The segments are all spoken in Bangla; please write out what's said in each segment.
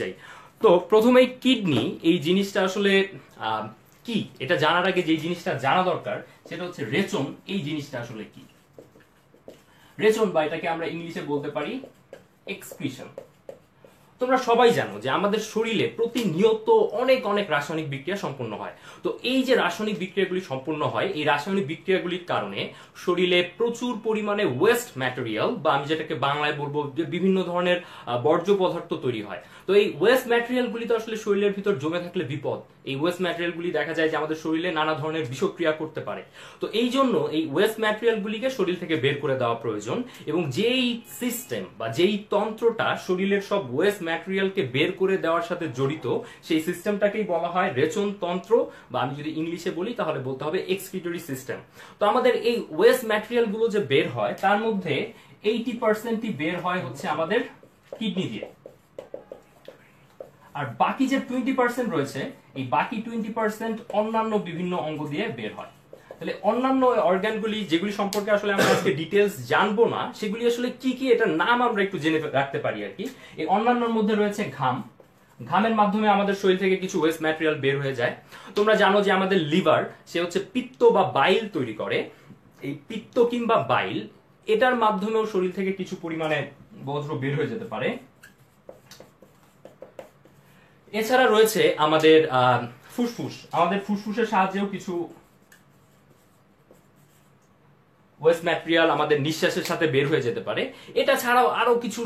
যাই। তো প্রথমেই কিডনি এই জিনিসটা আসলে কি এটা জানার আগে যে জিনিসটা জানা দরকার সেটা হচ্ছে রেচন। এই জিনিসটা আসলে কি রেচন, বা এটাকে আমরা ইংলিশে বলতে পারি এক্সক্রিশন। তোমরা সবাই জানো যে আমাদের শরীরে প্রতিনিয়ত অনেক অনেক রাসায়নিক বিক্রিয়া সম্পন্ন হয়। তো এই যে রাসায়নিক বিক্রিয়াগুলি সম্পন্ন হয়, এই রাসায়নিক বিক্রিয়াগুলির কারণে শরীরে প্রচুর পরিমাণে ওয়েস্ট ম্যাটেরিয়াল, বা আমি যেটাকে বাংলায় বলবো যে বিভিন্ন ধরনের বর্জ্য পদার্থ তৈরি হয়। তো এই ওয়েস্ট ম্যাটেরিয়ালগুলি তো আসলে শরীরের ভিতর জমে থাকলে বিপদ। এই ওয়েস্ট ম্যাটেরিয়ালগুলি দেখা যায় যে আমাদের শরীরে নানা ধরনের বিষক্রিয়া করতে পারে। তো এই জন্য এই ওয়েস্ট ম্যাটেরিয়ালগুলিকে শরীর থেকে বের করে দেওয়া প্রয়োজন, এবং যেই সিস্টেম বা যেই তন্ত্রটা শরীরের সব ওয়েস্ট ম্যাটেরিয়ালকে বের করে দেওয়ার সাথে জড়িত, সেই সিস্টেমটাকেই বলা হয় রেচন তন্ত্র, বা আমি যদি ইংলিশে বলি তাহলে বলতে হবে এক্সক্রিটরি সিস্টেম। তো আমাদের এই ওয়েস্ট ম্যাটেরিয়াল গুলো যে বের হয় তার মধ্যে 80% বের হয় হচ্ছে আমাদের কিডনি দিয়ে, আর বাকি যে 20% রয়েছে এই বাকি 20% অন্যান্য বিভিন্ন অঙ্গ দিয়ে বের হয়। তাহলে অন্যান্য অর্গানগুলি যেগুলি সম্পর্কে আসলে আমরা আজকে ডিটেলস জানবো না, সেগুলি আসলে কি কি এটার নাম আমরা একটু জেনে রাখতে পারি আর কি। এই অন্যান্যর মধ্যে রয়েছে ঘাম। ঘামের মাধ্যমে আমাদের শরীর থেকে কিছু ওয়েস্ট ম্যাটেরিয়াল বের হয়ে যায়। তোমরা জানো যে আমাদের লিভার সে হচ্ছে পিত্ত বা বাইল তৈরি করে। এই পিত্ত কিংবা বাইল এটার মাধ্যমেও শরীর থেকে কিছু পরিমাণে বজ্র বের হয়ে যেতে পারে। এছাড়া রয়েছে আমাদের ফুসফুস। আমাদের ফুসফুসের সাহায্যেও কিছু ওয়েস্ট ম্যাটেরিয়াল আমাদের নিঃশ্বাসের সাথে বের হয়ে যেতে পারে। এটা ছাড়াও আরো কিছু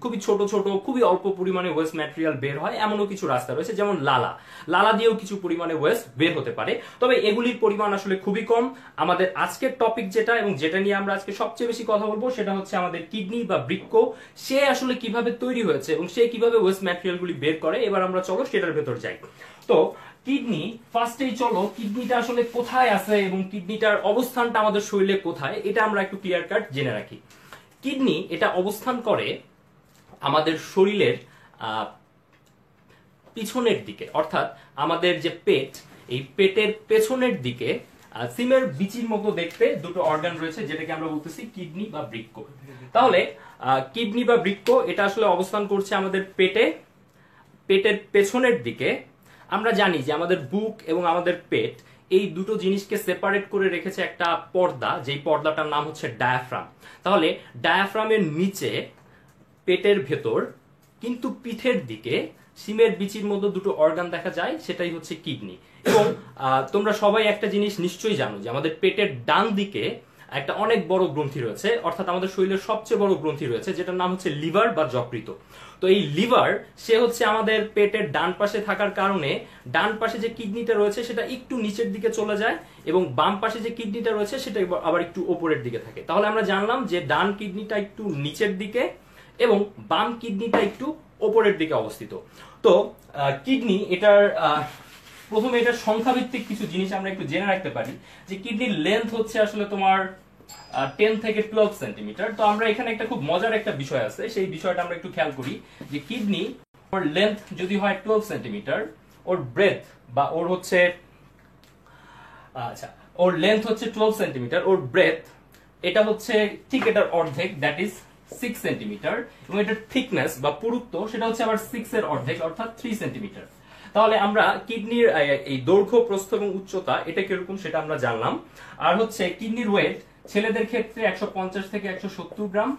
খুবই ছোট ছোট খুবই অল্প পরিমাণে ওয়েস্ট ম্যাটেরিয়াল বের হয় এমনও কিছু রাস্তা রয়েছে, যেমন লালা দিয়েও কিছু পরিমাণে ওয়েস্ট বের হতে পারে। তবে এগুলির পরিমাণ আসলে খুবই কম। আমাদের আজকের টপিক যেটা এবং যেটা নিয়ে আমরা আজকে সবচেয়ে বেশি কথা বলবো সেটা হচ্ছে আমাদের কিডনি বা বৃক্ক। সে আসলে কিভাবে তৈরি হয়েছে এবং সে কিভাবে ওয়েস্ট ম্যাটেরিয়াল গুলি বের করে। এবার আমরা চলো সেটার ভেতর যাই। তো কিডনি, ফার্স্টেই চলো কিডনিটা আসলে কোথায় আছে এবং কিডনিটার অবস্থানটা আমাদের শরীরে কোথায় এটা আমরা একটু ক্লিয়ার কাট জেনে রাখি। কিডনি এটা অবস্থান করে আমাদের শরীরের পিছনের দিকে, অর্থাৎ আমাদের যে পেট, এই পেটের পেছনের দিকে সিমের বিচির মতো দেখতে দুটো অর্গান রয়েছে, যেটাকে আমরা বলতেছি কিডনি বা বৃক্ক। তাহলে কিডনি বা বৃক্ক এটা আসলে অবস্থান করছে আমাদের পেটের পেছনের দিকে। আমরা জানি যে আমাদের বুক এবং আমাদের পেট এই দুটো জিনিসকে সেপারেট করে রেখেছে একটা পর্দা, যেই পর্দাটার নাম হচ্ছে ডায়াফ্রাম। তাহলে ডায়াফ্রামের নিচে পেটের ভেতর কিন্তু পিঠের দিকে সিমের বিচির মতো দুটো অর্গান দেখা যায়, সেটাই হচ্ছে কিডনি। এবং তোমরা সবাই একটা জিনিস নিশ্চয়ই জানো যে আমাদের পেটের ডান দিকে একটা অনেক বড় গ্রন্থি রয়েছে, অর্থাৎ আমাদের শরীরের সবচেয়ে বড় গ্রন্থি রয়েছে, যেটার নাম হচ্ছে লিভার বা যকৃত। তো এই লিভার সে হচ্ছে আমাদের পেটের ডান পাশে থাকার কারণে ডান পাশে যে কিডনিটা রয়েছে সেটা একটু নিচের দিকে চলে যায়, এবং বাম পাশে যে কিডনিটা রয়েছে সেটা আবার একটু ওপরের দিকে থাকে। তাহলে আমরা জানলাম যে ডান কিডনিটা একটু নিচের দিকে এবং বাম কিডনিটা একটু ওপরের দিকে অবস্থিত। তো কিডনি এটার প্রথমে এটার সংখ্যাভিত্তিক কিছু জিনিস আমরা একটু জেনে রাখতে পারি, যে কিডনির লেন্থ হচ্ছে আসলে তোমার 10 থেকে 12 সেন্টিমিটার। তো আমরা এখানে একটা খুব মজার একটা বিষয় আছে, সেই বিষয়টা আমরা একটু খেয়াল করি যে কিডনি ওর লেন্থ যদি হয় 12 সেন্টিমিটার, ওর ব্রেথ বা ওর হচ্ছে ওর লেন্থ হচ্ছে 12 সেন্টিমিটার, ওর ব্রেথ এটা হচ্ছে ঠিক এটার অর্ধেক, দ্যাট ইজ 6 সেন্টিমিটার, এবং এটার থিকনেস বা পুরুত্ব সেটা হচ্ছে আবার 6 এর অর্ধেক, অর্থাৎ 3 সেন্টিমিটার। তাহলে আমরা কিডনির এই দৈর্ঘ্য, প্রস্থ এবং উচ্চতা এটা কিরকম সেটা আমরা জানলাম। আর হচ্ছে কিডনির ওয়েট ছেলেদের ক্ষেত্রে 150 থেকে 170 গ্রাম,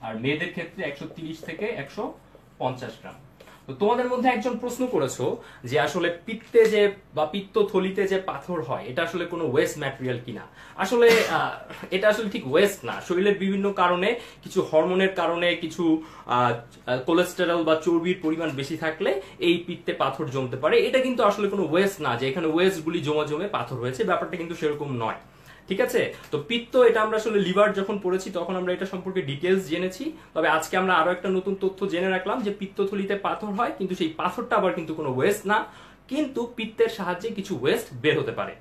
আর মেয়েদের ক্ষেত্রে 130 থেকে 150 গ্রাম। তো তোমাদের মধ্যে একজন প্রশ্ন করেছো যে আসলে পিত্তে যে বা পিত্তথলিতে যে পাথর হয় এটা আসলে কোনো ওয়েস্ট ম্যাটেরিয়াল কিনা। আসলে এটা আসলে ঠিক ওয়েস্ট না। শরীরের বিভিন্ন কারণে, কিছু হরমোনের কারণে, কিছু কোলেস্টেরল বা চর্বির পরিমাণ বেশি থাকলে এই পিত্তে পাথর জমতে পারে। এটা কিন্তু আসলে কোনো ওয়েস্ট না যে এখানে ওয়েস্ট গুলি জমে জমে পাথর হয়েছে, ব্যাপারটা কিন্তু সেরকম নয়। ঠিক আছে। তো পিত্ত এটা আমরা আসলে লিভার যখন পড়েছি তখন আমরা এটা সম্পর্কে ডিটেলস জেনেছি। তবে আজকে আমরা আরো একটা নতুন তথ্য জেনে রাখলাম যে পিত্তথলিতে পাথর হয়, কিন্তু সেই পাথরটা আবার কিন্তু কোনো ওয়েস্ট না, কিন্তু পিত্তের সাহায্যে কিছু ওয়েস্ট বের হতে পারে।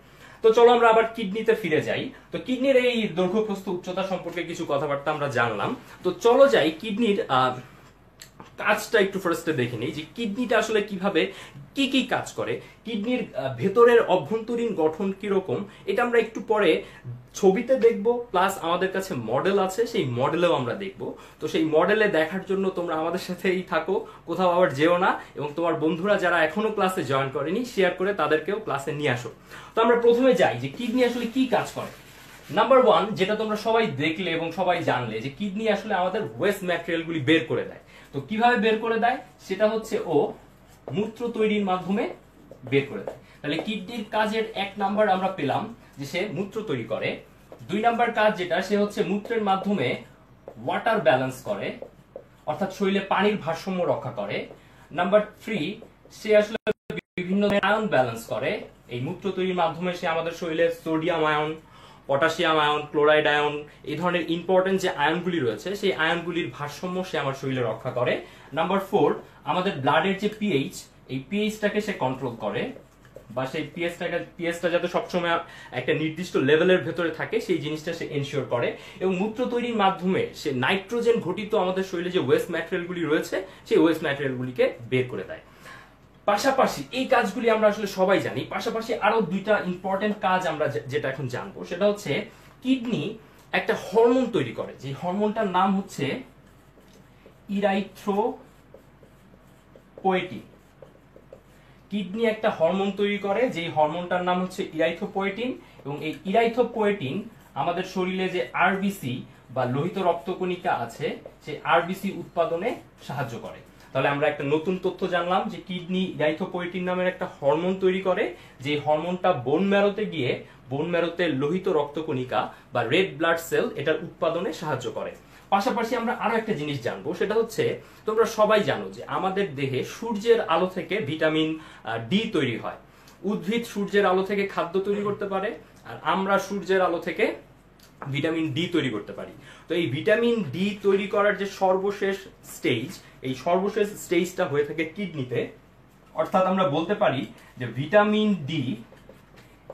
তো চলো আমরা আবার কিডনিতে ফিরে যাই। তো কিডনির এই দৈর্ঘ্য, প্রস্থ, উচ্চতা সম্পর্কে কিছু কথাবার্তা আমরা জানলাম। তো চলো যাই কিডনির কাজটা একটু ফার্স্টে দেখে নিই যে কিডনিটা আসলে কিভাবে কি কি কাজ করে, কিডনির ভেতরের অভ্যন্তরীণ গঠন কিরকম, এটা আমরা একটু পরে ছবিতে দেখব, প্লাস আমাদের কাছে মডেল আছে, সেই মডেলেও আমরা দেখব। তো সেই মডেলে দেখার জন্য তোমরা আমাদের সাথেই থাকো, কোথাও আবার যেও না, এবং তোমার বন্ধুরা যারা এখনো ক্লাসে জয়েন করেনি শেয়ার করে তাদেরকেও ক্লাসে নিয়ে আসো। তো আমরা প্রথমে যাই যে কিডনি আসলে কি কাজ করে। নাম্বার ওয়ান, যেটা তোমরা সবাই দেখলে এবং সবাই জানলে, যে কিডনি আসলে আমাদের ওয়েস্ট ম্যাটেরিয়াল গুলি বের করে দেয়। তো কিভাবে বের করে দেয় সেটা হচ্ছে ও মূত্র তৈরির মাধ্যমে বের করে দেয়। তাহলে কিডনির কাজের 1 নাম্বার আমরা পেলাম যে সে মূত্র তৈরি করে। 2 নাম্বার কাজ যেটা, সে হচ্ছে মূত্রের মাধ্যমে ওয়াটার ব্যালেন্স করে, অর্থাৎ শরীরে পানির ভারসাম্য রক্ষা করে। নাম্বার 3, সে আসলে বিভিন্ন আয়ন ব্যালেন্স করে। এই মূত্র তৈরির মাধ্যমে সে আমাদের শরীরে sodium ion, potassium ion, chloride ion, এই ধরনের ইম্পর্টেন্ট যে আয়নগুলি রয়েছে সেই আয়নগুলির ভারসাম্য সে আমার শরীরে রক্ষা করে। নাম্বার 4, আমাদের ব্লাডের যে পিএইচ, এই পিএইচটাকে সে কন্ট্রোল করে, বা সেই পিএইচটা যাতে সবসময় একটা নির্দিষ্ট লেভেলের ভেতরে থাকে সেই জিনিসটা সে এনশিওর করে। এবং মূত্র তৈরির মাধ্যমে সে নাইট্রোজেন ঘটিত আমাদের শরীরে যে ওয়েস্ট ম্যাটেরিয়ালগুলি রয়েছে সেই ওয়েস্ট ম্যাটেরিয়ালগুলিকে বের করে দেয়। পাশাপাশি এই কাজগুলি আমরা আসলে সবাই জানি, পাশাপাশি আরো 2টা ইম্পর্টেন্ট কাজ আমরা যেটা এখন জানবো, সেটা হচ্ছে কিডনি একটা হরমোন তৈরি করে, যে হরমোনটার নাম হচ্ছে ইরাইথ্রোপোয়েটিন। কিডনি একটা হরমোন তৈরি করে, যে হরমোনটার নাম হচ্ছে ইরাইথ্রোপোয়েটিন, এবং এই ইরাইথ্রোপোয়েটিন আমাদের শরীরে যে আরবিসি বা লোহিত রক্তকণিকা আছে সেই আরবিসি উৎপাদনে সাহায্য করে। তাহলে আমরা একটা নতুন তথ্য জানলাম যে কিডনি ইরাইথ্রোপোয়েটিন নামের একটা হরমোন তৈরি করে, যে হরমোনটা বোন ম্যারোতে গিয়ে বোন ম্যারোতে লোহিত রক্তকণিকা বা রেড ব্লাড সেল এটার উৎপাদনে সাহায্য করে। পাশাপাশি আমরা আরো একটা জিনিস জানবো, সেটা হচ্ছে তোমরা সবাই জানো যে আমাদের দেহে সূর্যের আলো থেকে ভিটামিন ডি তৈরি হয়। উদ্ভিদ সূর্যের আলো থেকে খাদ্য তৈরি করতে পারে, আর আমরা সূর্যের আলো থেকে ভিটামিন ডি তৈরি করতে পারি। তো এই ভিটামিন ডি তৈরি করার যে সর্বশেষ স্টেজ, এই সর্বশেষ স্টেজটা হয়ে থাকে কিডনিতে। অর্থাৎ আমরা বলতে পারি যে ভিটামিন ডি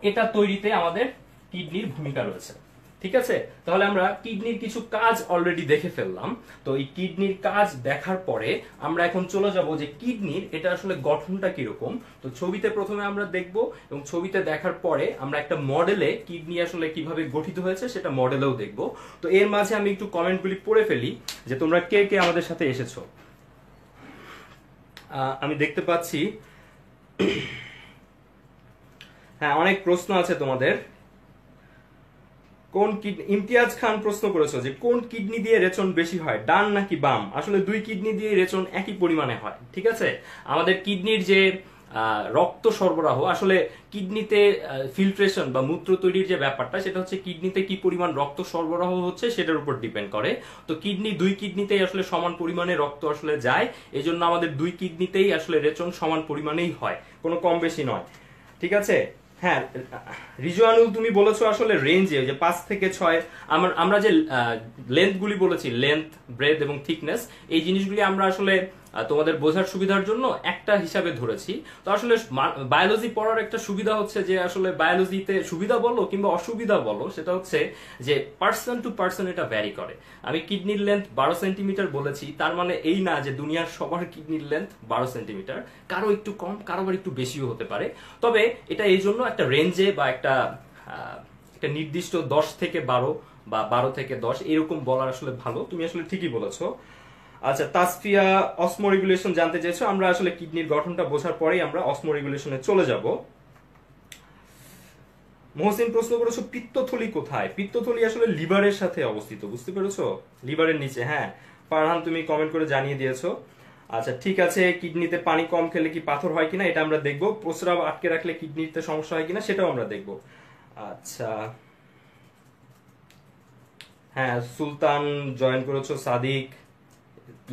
এটা তৈরিতে আমাদের কিডনির ভূমিকা রয়েছে। ঠিক আছে, তাহলে আমরা কিডনির কিছু কাজ অলরেডি দেখে ফেললাম। তো এই কিডনির কাজ দেখার পরে আমরা এখন চলে যাব যে কিডনির এটা আসলে গঠনটা কিরকম। তো ছবিতে প্রথমে আমরা দেখব, এবং ছবিতে দেখার পরে আমরা একটা মডেলে কিডনি আসলে কিভাবে গঠিত হয়েছে সেটা মডেলেও দেখব। তো এর মাঝে আমি একটু কমেন্টগুলি পড়ে ফেলি যে তোমরা কে কে আমাদের সাথে এসেছো। আমি দেখতে পাচ্ছি হ্যাঁ, অনেক প্রশ্ন আছে তোমাদের। কোন কিডনি, ইমতিয়াজ খান প্রশ্ন করেছো যে কোন কিডনি দিয়ে রেচন বেশি হয়, ডান নাকি বাম? আসলে 2 কিডনি দিয়ে রেচন একই পরিমাণে হয়। ঠিক আছে, আমাদের কিডনির যে রক্ত সরবরাহ, আসলে কিডনিতে ফিল্ট্রেশন বা মূত্র তৈরির যে ব্যাপারটা, সেটা হচ্ছে কিডনিতে কি পরিমাণ রক্ত সরবরাহ হচ্ছে সেটার উপর ডিপেন্ড করে। তো 2 কিডনিতেই আসলে সমান পরিমাণে রক্ত আসলে যায়, এই জন্য আমাদের 2 কিডনিতেই আসলে রেচন সমান পরিমাণেই হয়, কোনো কম বেশি নয়। ঠিক আছে, হ্যাঁ রিজওয়ানুল তুমি বলেছো আসলে রেঞ্জে যে 5 থেকে 6, আমরা যে লেন্থ গুলি বলেছি, লেন্থ, ব্রেথ এবং থিকনেস, এই জিনিসগুলি আমরা আসলে তোমাদের বোঝার সুবিধার জন্য একটা হিসাবে ধরেছি। তো আসলে বায়োলজি পড়ার একটা সুবিধা হচ্ছে যে আসলে বায়োলজিতে সুবিধা বলো কিংবা অসুবিধা বলো, সেটা হচ্ছে যে পার্সন টু পার্সন এটা ভ্যারি করে। আমি কিডনির লেন্থ 12 সেন্টিমিটার বলেছি, তার মানে এই না যে দুনিয়ার সবার কিডনির লেন্থ 12 সেন্টিমিটার, কারো একটু কম, কারো আবার একটু বেশিও হতে পারে। তবে এটা এই জন্য একটা রেঞ্জে বা একটা নির্দিষ্ট 10 থেকে 12 বা 12 থেকে 10 এরকম বলার আসলে ভালো। তুমি আসলে ঠিকই বলেছো। আচ্ছা, তাসফিয়া অসমো রেগুলেশন জানতে চেয়েছো। আমরা আসলে কিডনির গঠনটা বোঝার পরেই আমরা অসমো রেগুলেশনে চলে যাব। মহসিন প্রশ্ন করেছো পিত্তথলি কোথায়? পিত্তথলি আসলে লিভারের সাথে অবস্থিত, বুঝতে পেরেছো? লিভারের নিচে। হ্যাঁ ফারহান, তুমি কমেন্ট করে জানিয়ে দিয়েছো। আচ্ছা ঠিক আছে, কিডনিতে পানি কম খেলে কি পাথর হয় কিনা এটা আমরা দেখবো। প্রস্রাব আটকে রাখলে কিডনিতে সমস্যা হয় কিনা সেটাও আমরা দেখবো। আচ্ছা হ্যাঁ, সুলতান জয়েন করেছো, সাদিক,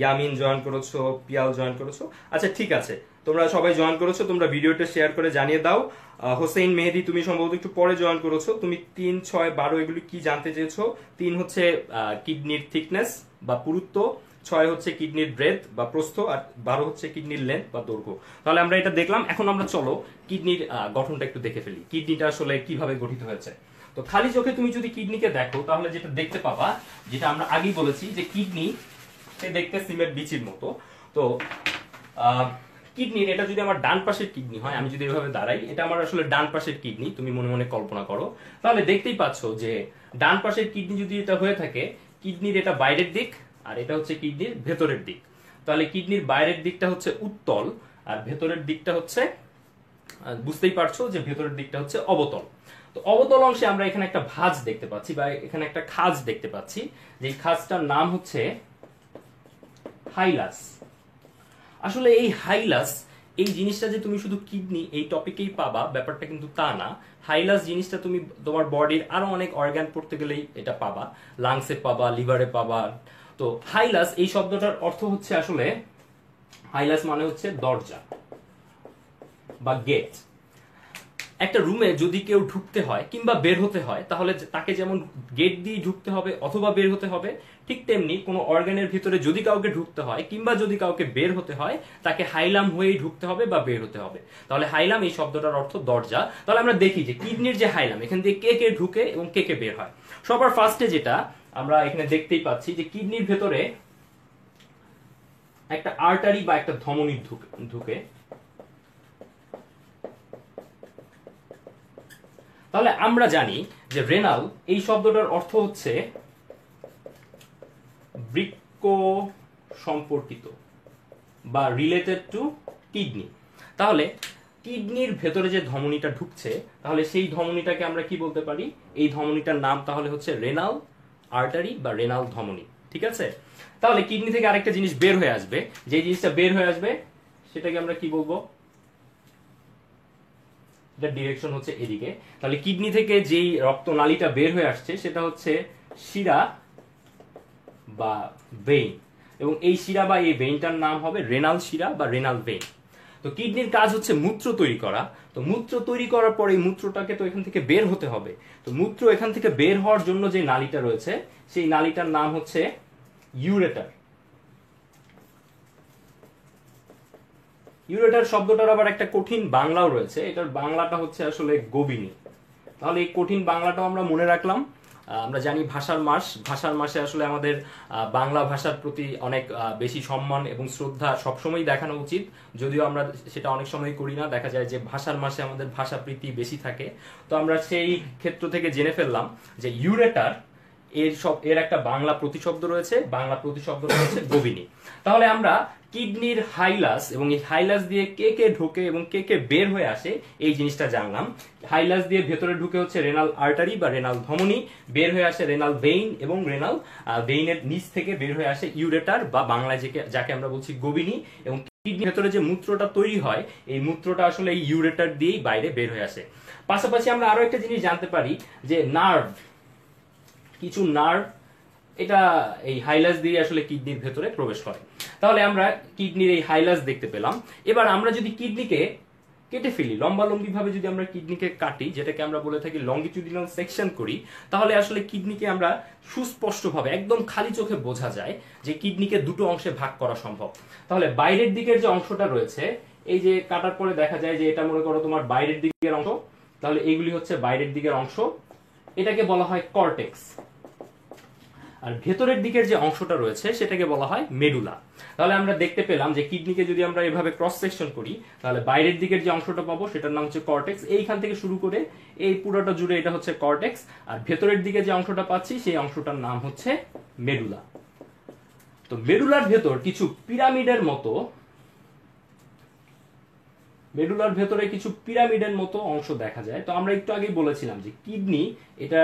ইয়ামিন জয়েন করেছো, পিয়াল জয়েন করেছো। আচ্ছা ঠিক আছে, তোমরা সবাই জয়েন করেছো, তোমরা ভিডিওটা শেয়ার করে জানিয়ে দাও। হোসেন মেহেদি তুমি সম্ভবত একটু পরে জয়েন করেছো। তুমি 3, 6, 12 এগুলি কি জানতে চেয়েছো? 3 হচ্ছে কিডনির থিকনেস বা পুরুত্ব, 6 হচ্ছে কিডনির ব্রেথ বা প্রস্থ, আর 12 হচ্ছে কিডনির লেন্থ বা দৈর্ঘ্য। তাহলে আমরা এটা দেখলাম। এখন আমরা চলো কিডনির গঠনটা একটু দেখে ফেলি, কিডনিটা আসলে কিভাবে গঠিত হয়েছে। তো খালি চোখে তুমি যদি কিডনিকে দেখো তাহলে যেটা দেখতে পাবা, যেটা আমরা আগেই বলেছি যে কিডনি দেখতে সিমের বিচির মতো। তো কিডনির এটা যদি আমার ডান পাশের কিডনি হয়, আমি যদি এভাবে দাঁড়াই, এটা আমার আসলে ডান পাশের কিডনি, তুমি মনে মনে কল্পনা করো, তাহলে দেখতেই পাচ্ছ যে ডান পাশের কিডনি যদি এটা হয়ে থাকে, কিডনির এটা বাইরের দিক আর এটা হচ্ছে কিডনির ভেতরের দিক। তাহলে কিডনির বাইরের দিকটা হচ্ছে উত্তল আর ভেতরের দিকটা হচ্ছে, বুঝতেই পারছো যে ভেতরের দিকটা হচ্ছে অবতল। তো অবতল অংশে আমরা এখানে একটা ভাঁজ দেখতে পাচ্ছি বা এখানে একটা খাঁজ দেখতে পাচ্ছি, যে খাঁজটার নাম হচ্ছে হাইলাস। আসলে এই হাইলাস, এই জিনিসটা যে তুমি শুধু কিডনি এই টপিকেই পাবা ব্যাপারটা কিন্তু তা না। হাইলাস জিনিসটা তুমি তোমার বডির আরো অনেক অর্গান পড়তে গেলেই এটা পাবা, লাংসে পাবা, লিভারে পাবা। তো হাইলাস এই শব্দটার অর্থ হচ্ছে আসলে, হাইলাস মানে হচ্ছে দরজা বা গেট। একটা রুমে যদি কেউ ঢুকতে হয় কিংবা বের হতে হয়, তাহলে তাকে যেমন গেট দিয়ে ঢুকতে হবে অথবা বের হতে হবে, ঠিক তেমনি কোনো অর্গানের ভিতরে যদি কাউকে ঢুকতে হয় কিংবা যদি কাউকে বের হতে হয়, তাকে হাইলাম হয়েই ঢুকতে হবে বা বের হতে হবে। তাহলে হাইলাম এই শব্দটার অর্থ দরজা। তাহলে আমরা দেখি যে কিডনির যে হাইলাম, এখান দিয়ে কে কে ঢুকে এবং কে কে বের হয়। সবার ফার্স্টে যেটা আমরা এখানে দেখতেই পাচ্ছি যে কিডনির ভেতরে একটা আর্টারি বা একটা ধমনী ঢুকে। তাহলে আমরা জানি যে রেনাল এই শব্দটার অর্থ হচ্ছে বৃক্ক সম্পর্কিত বা রিলেটেড টু কিডনি। তাহলে কিডনির ভেতরে যে ধমনীটা ঢুকছে, তাহলে সেই ধমনীটাকে আমরা কি বলতে পারি? এই ধমনীটার নাম তাহলে হচ্ছে রেনাল আর্টারি বা রেনাল ধমনী। ঠিক আছে? তাহলে কিডনি থেকে আরেকটা জিনিস বের হয়ে আসবে, যে জিনিসটা বের হয়ে আসবে সেটাকে আমরা কি বলবো? এটা ডিরেকশন হচ্ছে এদিকে। তাহলে কিডনি থেকে যেই রক্তনালীটা বের হয়ে আসছে সেটা হচ্ছে শিরা বা ভেইন, এবং এই শিরা বা এই ভেইনটার নাম হবে রেনাল শিরা বা রেনাল ভেইন। তো কিডনির কাজ হচ্ছে মূত্র তৈরি করা। তো মূত্র তৈরি করার পরে এই মূত্রটাকে তো এখান থেকে বের হতে হবে। তো মূত্র এখান থেকে বের হওয়ার জন্য যে নালীটা রয়েছে, সেই নালীটার নাম হচ্ছে ইউরেটার। ইউরেটার শব্দটার আবার একটা কঠিন বাংলাও রয়েছে, এটার বাংলাটা হচ্ছে আসলে গোবিনী। তাহলে এই কঠিন বাংলাটাও আমরা মনে রাখলাম। আমরা জানি ভাষার মাস, ভাষার মাসে আসলে আমাদের বাংলা ভাষার প্রতি অনেক বেশি সম্মান এবং শ্রদ্ধা সবসময় দেখানো উচিত, যদিও আমরা সেটা অনেক সময় করি না। দেখা যায় যে ভাষার মাসে আমাদের ভাষা প্রীতি বেশি থাকে। তো আমরা সেই ক্ষেত্র থেকে জেনে ফেললাম যে ইউরেটার এর একটা বাংলা প্রতিশব্দ রয়েছে, বাংলা প্রতিশব্দটা হচ্ছে গোবিনী। তাহলে আমরা কিডনির হাইলাস এবং এই হাইলাস দিয়ে কে কে ঢোকে এবং কে কে বের হয়ে আসে এই জিনিসটা জানলাম। হাইলাস দিয়ে ভেতরে ঢুকে হচ্ছে রেনাল আর্টারি বা রেনাল ধমনী, বের হয়ে আসে রেনাল ভেইন, এবং রেনাল ভেইনের নিচ থেকে বের হয়ে আসে ইউরেটার বা বাংলায় যাকে আমরা বলছি গোবিনী। এবং কিডনির ভেতরে যে মূত্রটা তৈরি হয়, এই মূত্রটা আসলে এই ইউরেটার দিয়েই বাইরে বের হয়ে আসে। পাশাপাশি আমরা আরো একটা জিনিস জানতে পারি যে নার্ভ, কিছু নার্ভ এটা এই হাইলাস দিয়ে আসলে কিডনির ভেতরে প্রবেশ করে। তাহলে আমরা কিডনির এই হাইলাস দেখতে পেলাম। এবার আমরা যদি কিডনিকে কেটে ফেলি, লম্বালম্বি ভাবে যদি আমরা কিডনিকে কাটি, যেটাকে আমরা বলে থাকি লঙ্গিটিউডিনাল সেকশন করি, তাহলে আসলে কিডনিকে আমরা সুস্পষ্টভাবে একদম খালি চোখে বোঝা যায় যে কিডনিকে দুটো অংশে ভাগ করা সম্ভব। তাহলে বাইরের দিকের যে অংশটা রয়েছে, এই যে কাটার পরে দেখা যায় যে এটা মনে করো তোমার বাইরের দিকের অংশ, তাহলে এইগুলি হচ্ছে বাইরের দিকের অংশ, এটাকে বলা হয় কর্টেক্স। আর ভেতরের দিকের যে অংশটা রয়েছে সেটাকে বলা হয় মেডুলা। তাহলে আমরা দেখতে পেলাম যে কিডনিকে যদি আমরা এভাবে ক্রস সেকশন করি, তাহলে বাইরের দিকের যে অংশটা পাবো সেটার নাম হচ্ছে কর্টেক্স। এইখান থেকে শুরু করে এই পুরোটা জুড়ে এটা হচ্ছে কর্টেক্স, আর ভেতরের দিকে যে অংশটা পাচ্ছি সেই অংশটার নাম হচ্ছে মেডুলা। তো মেডুলার ভেতর কিছু পিরামিডের মতো, মেডুলার ভেতরে কিছু পিরামিডের মতো অংশ দেখা যায়। তো আমরা একটু আগেই বলেছিলাম যে কিডনি এটা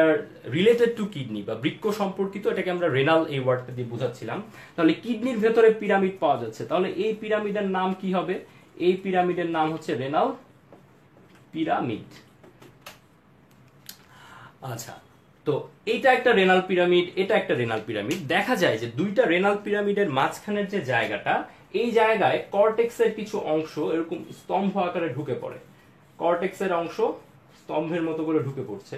রিলেটেড টু কিডনি বা বৃক্ক সম্পর্কিত, এটাকে আমরা রেনাল এই ওয়ার্ডটা দিয়ে বোঝাচ্ছিলাম। তাহলে কিডনির ভেতরে পিরামিড পাওয়া যাচ্ছে, তাহলে এই পিরামিডের নাম কি হবে? এই পিরামিডের নাম হচ্ছে রেনাল পিরামিড। আচ্ছা, তো এইটা একটা রেনাল পিরামিড, এটা একটা রেনাল পিরামিড। দেখা যায় যে দুইটা রেনাল পিরামিডের মাঝখানের যে জায়গাটা, এই জায়গায় কর্টেক্সের কিছু অংশ এরকম স্তম্ভ আকারে ঢুকে পড়ে। কর্টেক্সের অংশ স্তম্ভের মতো করে ঢুকে পড়ছে।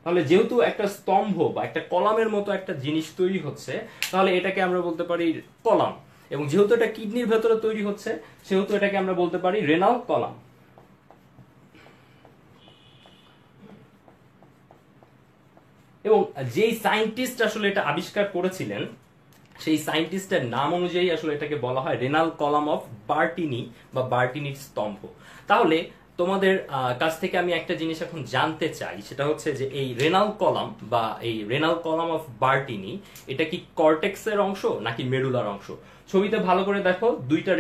তাহলে যেহেতু একটা স্তম্ভ বা একটা কলামের মতো একটা জিনিস তৈরি হচ্ছে, তাহলে এটাকে আমরা বলতে পারি কলাম। এবং যেহেতু এটা কিডনির ভেতরে তৈরি হচ্ছে, সেহেতু এটাকে আমরা বলতে পারি রেনাল কলাম। এবং যেই সায়েন্টিস্ট আসলে এটা আবিষ্কার করেছিলেন, সেই সায়েন্টিস্টের নাম অনুযায়ী আসলে এটাকে বলা হয় রেনাল কলাম অফ বার্টিনি বা বার্টিনির স্তম্ভ। তাহলে তোমাদের কাছ থেকে আমি একটা জিনিস এখন জানতে চাই, সেটা হচ্ছে যে এই রেনাল কলাম বা এই রেনাল কলাম অফ বার্টিনি এটা কি কর্টেক্সের অংশ নাকি মেডুলার অংশ? ছবিতে ভালো করে দেখো, দুইটা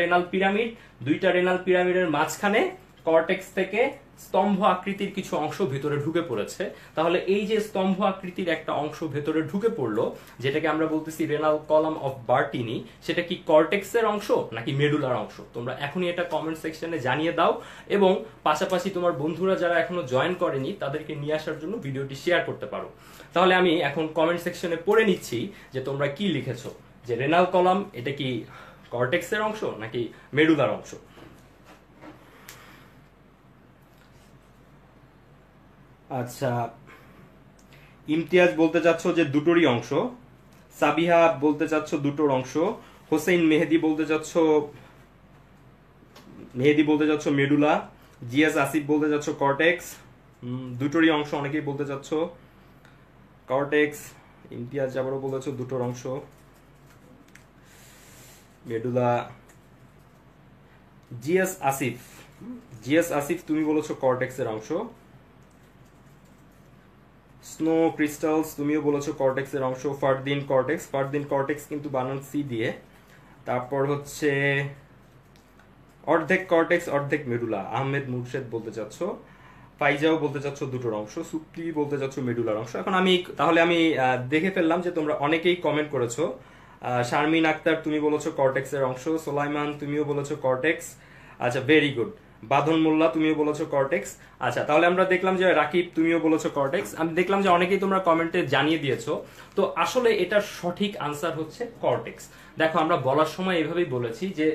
রেনাল পিরামিডের মাঝখানে কর্টেক্স থেকে স্তম্ভ আকৃতির কিছু অংশ ভেতরে ঢুকে পড়েছে। তাহলে এই যে স্তম্ভ আকৃতির একটা অংশ ভেতরে ঢুকে পড়লো, যেটাকে আমরা বলতেছি রেনাল কলাম অফ বার্টিনি, সেটা কি কর্টেক্সের অংশ নাকি মেডুলার অংশ? তোমরা এখনই এটা কমেন্ট সেকশনে জানিয়ে দাও, এবং পাশাপাশি তোমার বন্ধুরা যারা এখনো জয়েন করেনি তাদেরকে নিয়ে আসার জন্য ভিডিওটি শেয়ার করতে পারো। তাহলে আমি এখন কমেন্ট সেকশনে পড়ে নিচ্ছি যে তোমরা কি লিখেছো, যে রেনাল কলাম এটা কি কর্টেক্সের অংশ নাকি মেডুলার অংশ। আচ্ছা, ইমতিয়াজ বলতে চাচ্ছ যে দুটোরই অংশ, সাবিহা বলতে চাচ্ছ দুটোর অংশ, হোসেন মেহেদি বলতে চাচ্ছ মেডুলা, জিয়াস আসিফ বলতে চাচ্ছ কর্টেক্স, দুটোরই অংশ অনেকেই বলতে চাচ্ছ কর্টেক্স। ইমতিয়াজ আবারও বলেছ দুটোর অংশ, মেডুলা। জিয়াস আসিফ তুমি বলেছো কর্টেক্সের অংশ। স্নো ক্রিস্টালস তুমিও বলেছো কর্টেক্সের অংশ। ফারদিন কর্টেক্স কিন্তু বানান সি দিয়ে। তারপর হচ্ছে অর্ধেক কর্টেক্স অর্ধেক মেডুলা, আহমেদ মুর্শেদ বলতে চাচ্ছ। ফাইজাও বলতে চাচ্ছ দুটোর অংশ। সুপ্তি বলতে চাচ্ছ মেডুলার অংশ। এখন তাহলে আমি দেখে ফেললাম যে তোমরা অনেকেই কমেন্ট করেছো। শারমিন আক্তার তুমি বলেছো কর্টেক্সের অংশ। সোলাইমান তুমিও বলেছো কর্টেক্স। আচ্ছা, ভেরি গুড। বাঁধন মোল্লা তুমিও বলেছো কর্টেক্স। আচ্ছা, তাহলে আমরা দেখলাম যে রাকিব তুমিও বলেছো কর্টেক্স। আমি দেখলাম যে অনেকেই তোমরা কমেন্টে জানিয়ে দিয়েছো। তো আসলে এটার সঠিক আনসার হচ্ছে কর্টেক্স। দেখো, আমরা বলার সময় এভাবেই বলেছি যে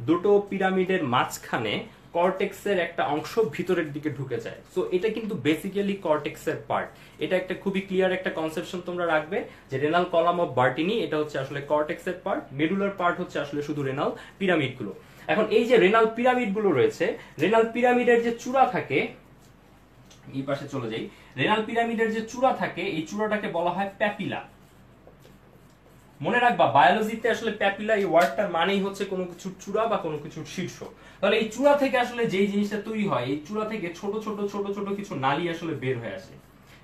দুটো পিরামিডের মাঝখানে কর্টেক্সের একটা অংশ ভিতরের দিকে ঢুকে যায়। সো এটা কিন্তু বেসিক্যালি কর্টেক্সের পার্ট। এটা একটা খুবই ক্লিয়ার একটা কনসেপশন তোমরা রাখবে যে রেনাল কলাম অফ বার্টিনি এটা হচ্ছে আসলে কর্টেক্সের পার্ট, মেডুলার পার্ট হচ্ছে আসলে শুধু রেনাল পিরামিড গুলো। এখন এই যে রেনাল পিরামিড গুলো রয়েছে, রেনাল পিরামিডের যে চূড়া থাকে, এই পাশে চলে যাই, রেনাল পিরামিডের যে চূড়া থাকে এই চূড়াটাকে বলা হয় প্যাপিলা। মনে রাখবা, বায়োলজিতে আসলে প্যাপিলা এই ওয়ার্ডটার মানেই হচ্ছে কোনো কিছুর চূড়া বা কোনো কিছুর শীর্ষ। তাহলে এই চূড়া থেকে আসলে যেই জিনিসটা তৈরি হয়, এই চূড়া থেকে ছোট ছোট কিছু নালী আসলে বের হয়ে আসে।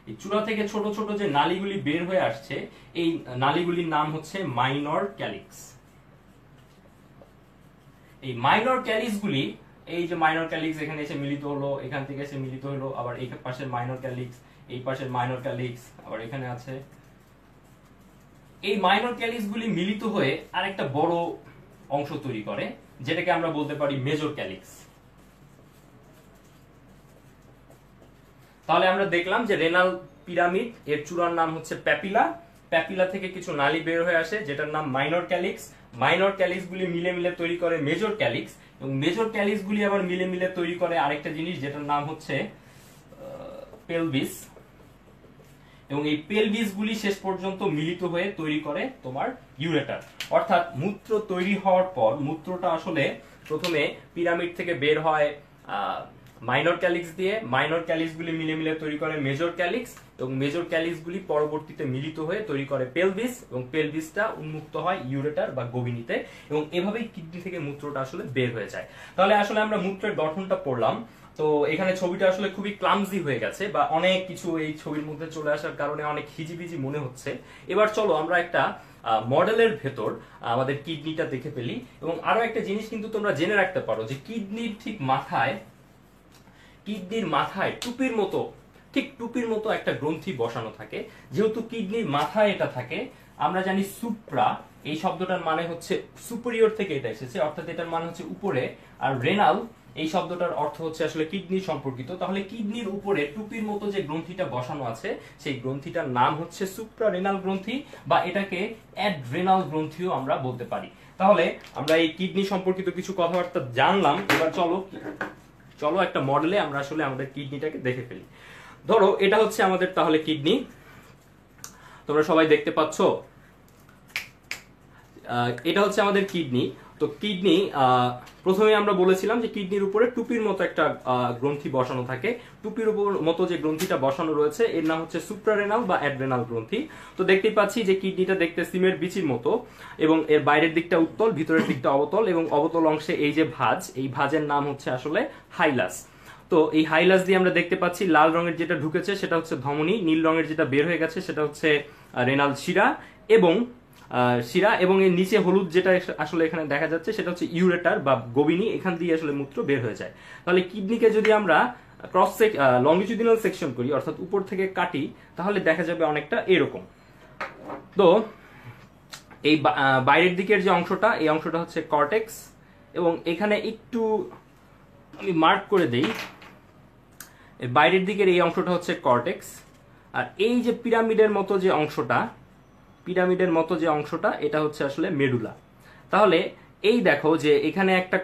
এই চূড়া থেকে ছোট ছোট যে নালীগুলি বের হয়ে আসছে, এই নালীগুলির নাম হচ্ছে মাইনর ক্যালিক্স। এই মাইনর ক্যালিক্স গুলি, এই যে মাইনর ক্যালিক্স এখানে এসে মিলিত হলো, এখান থেকে এসে মিলিত হলো, আবার এই পাশের মাইনর ক্যালিক্স, এই পাশের মাইনর ক্যালিক্স আবার এখানে আছে। এই মাইনর ক্যালিক্স গুলি মিলিত হয়ে আরেকটা বড় অংশ তৈরি করে, যেটাকে আমরা বলতে পারি মেজর ক্যালিক্স। তাহলে আমরা দেখলাম যে রেনাল পিরামিড এর চূড়ার নাম হচ্ছে প্যাপিলা। প্যাপিলা থেকে কিছু নালী বের হয়ে আসে যেটার নাম মাইনর ক্যালিক্স। মাইনর ক্যালিক্স গুলি মিলে মিলে তৈরি করে মেজর ক্যালিক্স, এবং মেজর ক্যালিক্স গুলি আবার মিলে মিলে তৈরি করে আরেকটা জিনিস যেটার নাম হচ্ছে পেলভিস। এবং এই পেলভিস গুলি শেষ পর্যন্ত মিলিত হয়ে তৈরি করে তোমার ইউরেটার। অর্থাৎ মূত্র তৈরি হওয়ার পর মূত্রটা আসলে প্রথমে পিরামিড থেকে বের হয় মাইনর ক্যালিক্স দিয়ে, মাইনর ক্যালিক্স গুলি মিলে মিলে তৈরি করে মেজর ক্যালিক্স, এবং মেজর ক্যালিক্স গুলি পরবর্তীতে মিলিত হয়ে তৈরি করে পেলভিস, এবং পেলভিসটা উন্মুক্ত হয় ইউরেটার বা গভীনিতে, এবং এভাবেই কিডনি থেকে মূত্রটা আসলে বের হয়ে যায়। তাহলে আসলে আমরা মূত্রের গঠনটা পড়লাম। তো এখানে ছবিটা আসলে খুবই ক্লামজি হয়ে গেছে, বা অনেক কিছু এই ছবির মধ্যে চলে আসার কারণে অনেক হিজিবিজি মনে হচ্ছে। এবার চলো আমরা একটা মডেলের ভেতর আমাদের কিডনিটা দেখে ফেলি। এবং আরো একটা জিনিস কিন্তু তোমরা জেনে রাখতে পারো যে কিডনির ঠিক কিডনির মাথায় টুপির মতো একটা গ্রন্থি বসানো থাকে। যেহেতু কিডনির মাথায় এটা থাকে, আমরা জানি সুপ্রা এই শব্দটার মানে হচ্ছে সুপিরিয়র থেকে এটা এসেছে, অর্থাৎ এটার মানে হচ্ছে উপরে। আর রেনাল এই শব্দটার অর্থ হচ্ছে আসলে কিডনি সম্পর্কিত। তাহলে কিডনির উপরে টুপির মতো যে গ্রন্থিটা বসানো আছে, সেই গ্রন্থিটার নাম হচ্ছে সুপ্রা রেনাল গ্রন্থি, বা এটাকে অ্যাড্রেনাল গ্রন্থিও আমরা বলতে পারি। তাহলে আমরা এই কিডনি সম্পর্কিত কিছু কথাবার্তা জানলাম। এবার চলো একটা মডেলে আমরা আসলে আমাদের কিডনিটাকে দেখে ফেলি। ধরো এটা হচ্ছে আমাদের তাহলে কিডনি, তোমরা সবাই দেখতে পাচ্ছ। এটা হচ্ছে আমাদের কিডনি। তো কিডনি প্রথমে আমরা বলেছিলাম যে কিডনির উপরে টুপির মতো একটা গ্রন্থি বসানো থাকে। টুপির উপর মতো যে গ্রন্থিটা বসানো রয়েছে এর নাম হচ্ছে সুপ্রারেনাল বা অ্যাড্রেনাল গ্রন্থি। তো দেখতেই পাচ্ছি যে কিডনিটা দেখতে সিমের বিচির মতো, এবং এর বাইরের দিকটা উত্তল, ভিতরের দিকটা অবতল, এবং অবতল অংশে এই যে ভাঁজ, এই ভাঁজের নাম হচ্ছে আসলে হাইলাস। তো এই হাইলাস দিয়ে আমরা দেখতে পাচ্ছি লাল রঙের যেটা ঢুকেছে সেটা হচ্ছে ধমনী, নীল রঙের যেটা বের হয়ে গেছে সেটা হচ্ছে রেনাল শিরা, এবং এর নিচে হলুদ যেটা আসলে এখানে দেখা যাচ্ছে সেটা হচ্ছে ইউরেটার বা গোবিনী, এখান দিয়ে আসলে মূত্র বের হয়ে যায়। তাহলে কিডনিকে যদি আমরা লংগিটিউডিনাল সেকশন করি, অর্থাৎ উপর থেকে কাটি, তাহলে দেখা যাবে অনেকটা এরকম। তো এই বাইরের দিকের যে অংশটা, এই অংশটা হচ্ছে কর্টেক্স, এবং এখানে একটু আমি মার্ক করে দেই, বাইরের দিকের এই অংশটা হচ্ছে কর্টেক্স, আর এই যে পিরামিডের মতো যে অংশটা এটা হচ্ছে আসলে মেডুলা। তাহলে এই দেখো যে এখানে একটা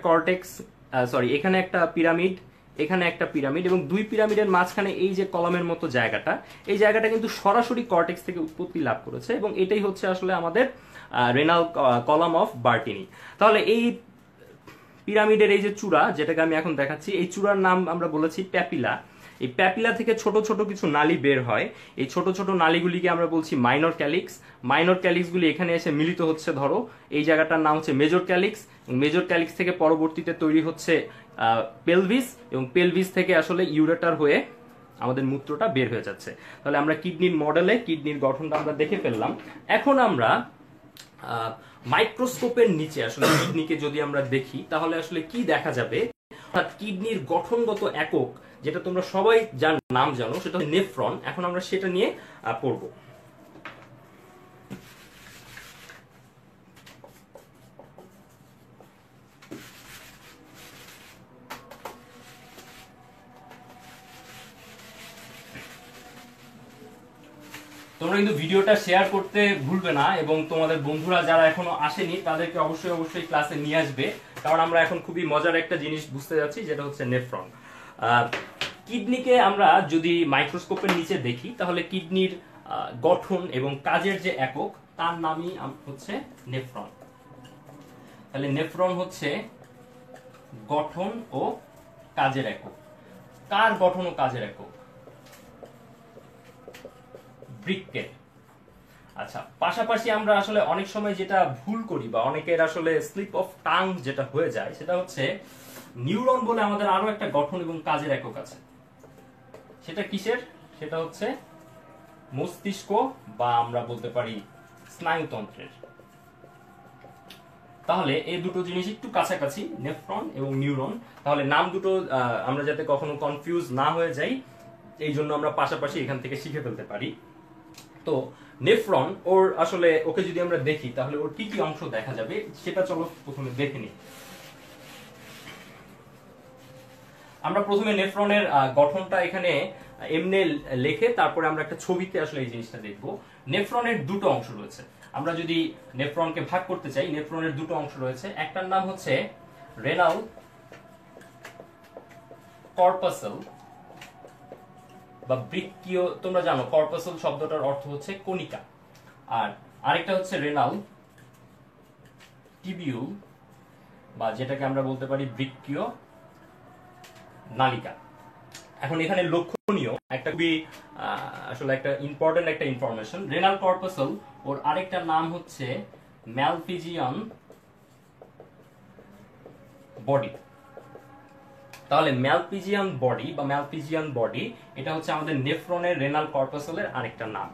এখানে একটা পিরামিড, এখানে একটা পিরামিড, এবং দুই পিরামিডের মাঝখানে এই যে কলামের মতো জায়গাটা, এই জায়গাটা কিন্তু সরাসরি কর্টেক্স থেকে উৎপত্তি লাভ করেছে, এবং এটাই হচ্ছে আসলে আমাদের রেনাল কলাম অফ বার্টিনি। তাহলে এই পিরামিডের এই যে চূড়া, যেটাকে আমি এখন দেখাচ্ছি, এই চূড়ার নাম আমরা বলেছি প্যাপিলা। এই প্যাপিলা থেকে ছোট ছোট কিছু নালী বের হয়, এই ছোট ছোট নালীগুলিকে আমরা বলছি মাইনর ক্যালিক্স। মাইনর ক্যালিক্সগুলি এখানে এসে মিলিত হচ্ছে, ধরো এই জায়গাটার নাম হচ্ছে মেজর ক্যালিক্স, মেজর ক্যালিক্স থেকে পরবর্তীতে তৈরি হচ্ছে পেলভিস, এবং পেলভিস থেকে আসলে ইউরেটার হয়ে আমাদের মূত্রটা বের হয়ে যাচ্ছে। তাহলে আমরা কিডনির মডেলে কিডনির গঠনটা আমরা দেখে ফেললাম। এখন আমরা মাইক্রোস্কোপের নিচে আসলে কিডনিকে যদি আমরা দেখি তাহলে আসলে কি দেখা যাবে, অর্থাৎ কিডনির গঠনগত একক যেটা তোমরা সবাই নাম জানো, সেটা হচ্ছে নেফ্রন। এখন আমরা সেটা নিয়ে পড়ব। তোমরা কিন্তু ভিডিওটা শেয়ার করতে ভুলবে না, এবং তোমাদের বন্ধুরা যারা এখনো আসেনি তাদেরকে অবশ্যই ক্লাসে নিয়ে আসবে, কারণ আমরা এখন খুবই মজার একটা জিনিস বুঝতে যাচ্ছি, যেটা হচ্ছে নেফ্রন। কিডনিকে আমরা যদি মাইক্রোস্কোপের নিচে দেখি তাহলে কিডনির গঠন এবং কাজের যে একক তার নামই হচ্ছে নেফ্রন। তাহলে নেফ্রন হচ্ছে গঠন ও কাজের একক। কার গঠন ও কাজের একক? বৃক্কের। আচ্ছা, পাশাপাশি আমরা আসলে অনেক সময় যেটা ভুল করি বা অনেকের আসলে স্লিপ অফ টাং যেটা হয়ে যায়, সেটা হচ্ছে নিউরন বলে আমাদের আরো একটা গঠন এবং কাজের একক আছে। সেটা কিসের? সেটা হচ্ছে মস্তিষ্ক বা আমরা বলতে পারি স্নায়ুতন্ত্রের। তাহলে এই দুটো জিনিস একটু কাছাকাছি, নেফ্রন এবং নিউরন। তাহলে নাম দুটো আমরা যাতে কখনো কনফিউজ না হয়ে যাই, এই জন্য আমরা পাশাপাশি এখান থেকে শিখে ফেলতে পারি। তো নেফ্রন ওকে যদি আমরা দেখি তাহলে ওর কি কি অংশ দেখা যাবে সেটা চলো প্রথমে দেখে নিই। আমরা প্রথমে নেফ্রনের গঠনটা এখানে এমনি লিখে তারপরে আমরা একটা ছবিতে আসলে এই জিনিসটা দেখব। নেফ্রনের দুটো অংশ রয়েছে। আমরা যদি নেফ্রনকে ভাগ করতে চাই, নেফ্রনের দুটো অংশ রয়েছে। একটার নাম হচ্ছে রেনাল কর্পাসল বা বৃক্কীয়। তোমরা জানো কর্পাসল শব্দটার অর্থ হচ্ছে কণিকা, আর আরেকটা হচ্ছে রেনাল টিবিউল বা যেটাকে আমরা বলতে পারি বৃক্কীয় নালিকা। এখন এখানে লক্ষণীয় একটা খুবই আসলে একটা ইম্পর্টেন্ট একটা ইনফরমেশন, রেনাল কর্পাসল ওর আরেকটা নাম হচ্ছে ম্যালপিজিয়ান বডি। তাহলে ম্যালপিজিয়ান বডি এটা হচ্ছে আমাদের নেফ্রনের রেনাল কর্পাসলের আরেকটা নাম।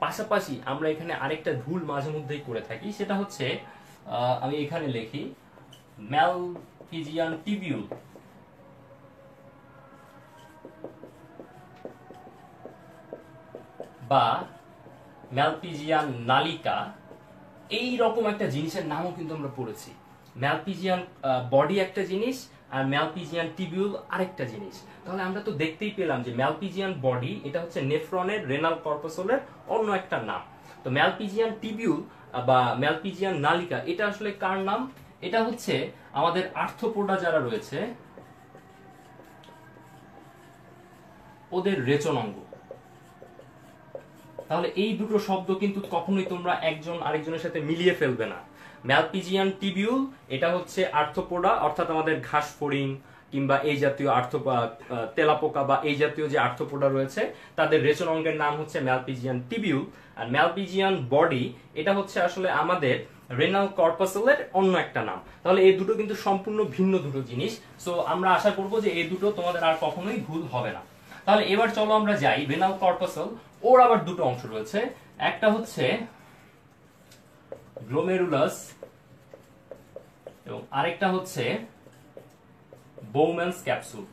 পাশাপাশি আমরা এখানে আরেকটা ভুল মাঝে মধ্যেই করে থাকি, সেটা হচ্ছে আমি এখানে লিখি ম্যালপিজিয়ান টিবিউল বা ম্যালপিজিয়ান নালিকা। এই রকম একটা জিনিসের নামও কিন্তু আমরা পড়েছি। ম্যালপিজিয়ান বডি একটা জিনিস আর ম্যালপিজিয়ান টিবিউল আরেকটা জিনিস। তাহলে আমরা তো দেখতেই পেলাম যে ম্যালপিজিয়ান বডি এটা হচ্ছে নেফ্রনের রেনাল কর্পাসলের অন্য একটা নাম। তো ম্যালপিজিয়ান টিবিউল বা ম্যালপিজিয়ান নালিকা এটা আসলে কার নাম? এটা হচ্ছে আমাদের আর্থ্রোপোডা যারা রয়েছে ওদের রেচনাঙ্গ। তাহলে এই দুটো শব্দ কিন্তু কখনোই তোমরা একজন আরেকজনের সাথে মিলিয়ে ফেলবে না। ম্যালপিজিয়ান টিবিউল এটা হচ্ছে আর্থ্রোপোডা, অর্থাৎ আমাদের ঘাস ফড়িং কিংবা এই জাতীয় তেলাপোকা বা এই জাতীয় যে আর্থ্রোপোডা রয়েছে তাদের রেচন অঙ্গের নাম হচ্ছে ম্যালপিজিয়ান টিবিউল। আর ম্যালপিজিয়ান বডি এটা হচ্ছে আসলে আমাদের রেনাল কর্পাসেলের অন্য একটা নাম। তাহলে এই দুটো কিন্তু সম্পূর্ণ ভিন্ন দুটো জিনিস। সো আমরা আশা করব যে এই দুটো তোমাদের আর কখনোই ভুল হবে না। তাহলে এবার চলো আমরা যাই রেনাল কর্পাসেল, ওর আবার দুটো অংশ রয়েছে, একটা হচ্ছে গ্লোমেরুলাস এবং আরেকটা হচ্ছে বোউম্যানস ক্যাপসুল।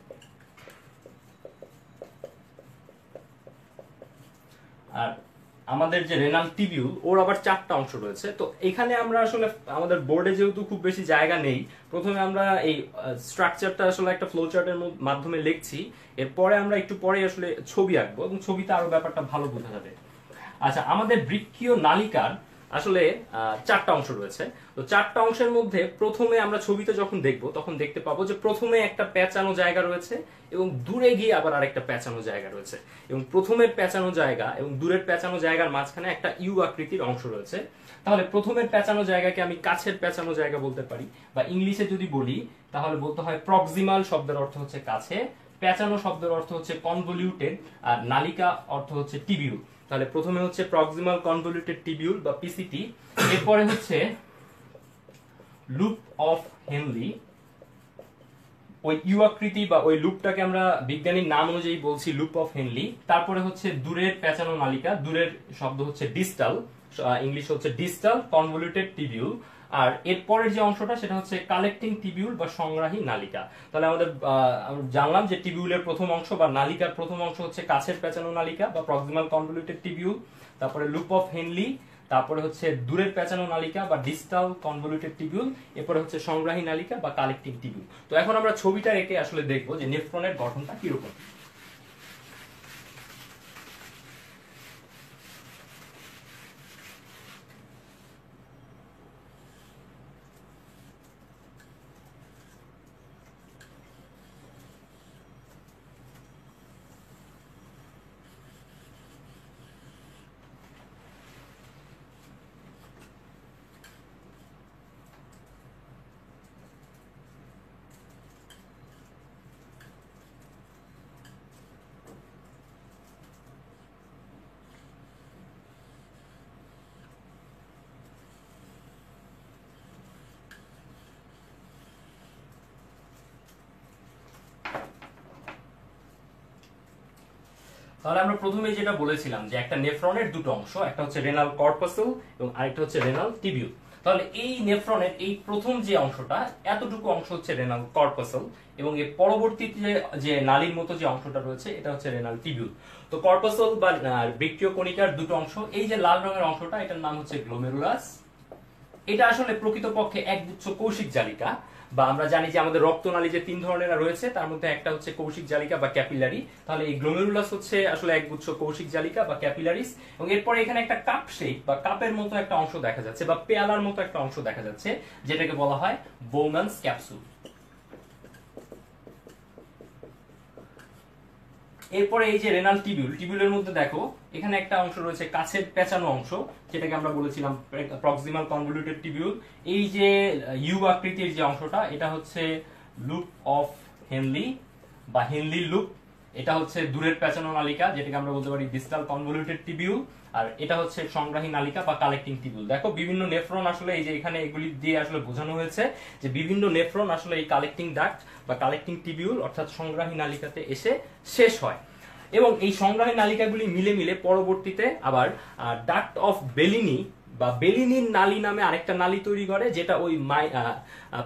আর আমাদের যে রেনাল টিবিউল ওর আবার চারটা অংশ রয়েছে। তো এখানে আমরা আসলে আমাদের বোর্ডে যেহেতু খুব বেশি জায়গা নেই, প্রথমে আমরা এই স্ট্রাকচারটা আসলে একটা ফ্লো চার্টের মাধ্যমে লিখছি, এরপরে আমরা একটু পরে আসলে ছবি আঁকবো এবং ছবিতে আরো ব্যাপারটা ভালো বোঝা যাবে। আচ্ছা, আমাদের বৃক্কীয় নালিকার আসলে চারটা অংশ রয়েছে। তো চারটা অংশের মধ্যে প্রথমে আমরা ছবিতে যখন দেখবো তখন দেখতে পাবো যে প্রথমে একটা পেঁচানো জায়গা রয়েছে এবং দূরে গিয়ে আবার আরেকটা পেঁচানো জায়গা রয়েছে, এবং প্রথমের পেঁচানো জায়গা এবং দূরের পেঁচানো জায়গার মাঝখানে একটা ইউ আকৃতির অংশ রয়েছে। তাহলে প্রথমের পেঁচানো জায়গাকে আমি কাছের পেঁচানো জায়গা বলতে পারি, বা ইংলিশে যদি বলি তাহলে বলতে হয় প্রক্সিমাল শব্দের অর্থ হচ্ছে কাছে, পেঁচানো শব্দের অর্থ হচ্ছে কনভলিউটেড, আর নালিকা অর্থ হচ্ছে টিবিউল। তাহলে প্রথমে হচ্ছে প্রক্সিমাল কনভলিউটেড টিবিউল বা পিসিটি, এরপরে হচ্ছে লুপ অফ হেনলি, ওই ইউ আকৃতি বা ওই লুপটাকে আমরা বিজ্ঞানীর নাম অনুযায়ী বলছি লুপ অফ হেনলি। তারপরে হচ্ছে দূরের পেঁচানো নালিকা, দূরের শব্দ হচ্ছে ডিস্টাল, ইংলিশ হচ্ছে ডিস্টাল কনভলিউটেড টিবিউল। আর এরপরের যে অংশটা সেটা হচ্ছে কালেক্টিং টিবিউল বা সংগ্রাহী নালিকা। তাহলে আমাদের জানলাম যে টিবিউলের প্রথম অংশ বা নালিকার প্রথম অংশ হচ্ছে কাছের পেঁচানো নালিকা বা প্রক্সিমাল কনভলিউটেড টিবিউল, তারপরে লুপ অফ হেনলি, তারপরে হচ্ছে দূরের পেঁচানো নালিকা বা ডিস্টাল কনভলিউটেড টিবিউল, এরপরে হচ্ছে সংগ্রাহী নালিকা বা কালেক্টিং টিবিউল। তো এখন আমরা ছবিটা এঁকে আসলে দেখবো যে নেফ্রনের গঠনটা কিরকম। তাহলে আমরা প্রথমে যেটা বলেছিলাম যে একটা নেফ্রনের দুটো অংশ, একটা হচ্ছে রেনাল কর্পাসেল এবং আরেকটা হচ্ছে রেনাল টিবিউল। তাহলে এই নেফ্রনের এই প্রথম যে অংশটা, এতটুকু অংশ হচ্ছে রেনাল কর্পাসেল এবং এর পরবর্তীতে যে নালীর মতো যে অংশটা রয়েছে এটা হচ্ছে রেনাল টিবিউল। তো কর্পাসেল বা বৃক্কীয় কণিকার দুটো অংশ, এই যে লাল রঙের অংশটা এটার নাম হচ্ছে গ্লোমেরুলাস। এটা আসলে প্রকৃতপক্ষে একগুচ্ছ কৌশিক জালিকা, বা আমরা জানি যে আমাদের রক্তনালী যে তিন ধরনের রয়েছে তার মধ্যে একটা হচ্ছে কৌশিক জালিকা বা ক্যাপিলারি। তাহলে এই গ্লোমেরুলাস হচ্ছে আসলে একগুচ্ছ কৌশিক জালিকা বা ক্যাপিলারিস। এবং এরপরে এখানে একটা কাপ শেপ বা কাপের মতো একটা অংশ দেখা যাচ্ছে বা পেয়ালার মতো একটা অংশ দেখা যাচ্ছে, যেটাকে বলা হয় বোউম্যানস ক্যাপসুল। এরপরে এই যে রেনাল টিবিউল, টিবিউলের মধ্যে দেখো এখানে একটা অংশ রয়েছে কাছের পেঁচানো অংশ, যেটাকে আমরা বলেছিলাম প্রক্সিমাল কনভলিউটেড টিবিউল। এই যে ইউ আকৃতির যে অংশটা এটা হচ্ছে লুপ অফ হেনলি বা হেনলি লুপ। এটা হচ্ছে দূরের পেঁচানো নালিকা, যেটাকে আমরা বলতে পারি ডিস্টাল কনভলিউটেড টিবিউল। আর এটা হচ্ছে সংগ্রাহী নালিকা বা কালেক্টিং টিবিউল। দেখো বিভিন্ন নেফ্রন আসলে এই যে এখানে এগুলি দিয়ে আসলে বোঝানো হয়েছে যে বিভিন্ন নেফ্রন আসলে এই কালেক্টিং ডাক্ট বা কালেক্টিং টিবিউল অর্থাৎ সংগ্রাহী নালিকাতে এসে শেষ হয়। এবং এই সংগ্রাহী নালিকাগুলি মিলে মিলে পরবর্তীতে আবার ডাক্ট অফ বেলিনি বা বেলিনির নালী নামে আরেকটা নালী তৈরি করে, যেটা ওই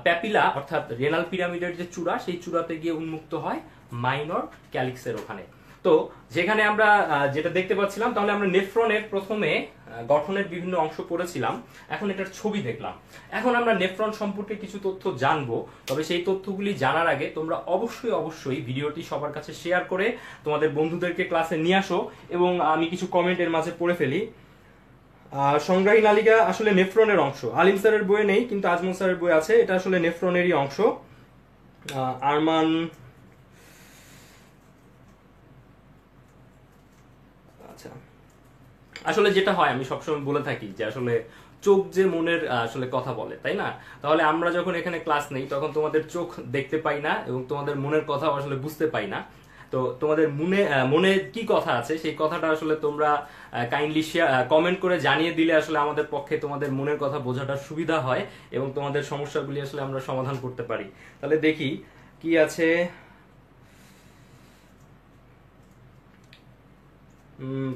প্যাপিলা অর্থাৎ রেনাল পিরামিডের যে চূড়া সেই চূড়াতে গিয়ে উন্মুক্ত হয় মাইনর ক্যালিক্সের ওখানে। তো যেখানে আমরা যেটা দেখতে পাচ্ছিলাম, তাহলে আমরা নেফ্রনের প্রথমে গঠনের বিভিন্ন অংশ পড়েছিলাম, এখন এটার ছবি দেখলাম। এখন আমরা নেফ্রন সম্পর্কে কিছু তথ্য জানবো, তবে সেই তথ্যগুলি জানার আগে তোমরা অবশ্যই ভিডিওটি সবার কাছে শেয়ার করে তোমাদের বন্ধুদেরকে ক্লাসে নিয়ে আসো এবং আমি কিছু কমেন্টের মাঝে পড়ে ফেলি। সংগ্রাহী নালিকা আসলে নেফ্রনের অংশ, আলিম স্যারের বইয়ে নেই কিন্তু আজমল স্যারের বই আছে, এটা আসলে নেফ্রনেরই অংশ। আরমান আসলে যেটা হয় আমি সবসময় বলে থাকি যে আসলে চোখ যে মনের আসলে কথা বলে, তাই না? তাহলে আমরা যখন এখানে ক্লাস নেই তখন তোমাদের চোখ দেখতে পাই না এবং তোমাদের মনের কথা আসলে বুঝতে পাই না। তো তোমাদের মনে মনে কি কথা আছে সেই কথাটা আসলে তোমরা কাইন্ডলি কমেন্ট করে জানিয়ে দিলে আসলে আমাদের পক্ষে তোমাদের মনের কথা বোঝাটা সুবিধা হয় এবং তোমাদের সমস্যাগুলি আসলে আমরা সমাধান করতে পারি। তাহলে দেখি কি আছে।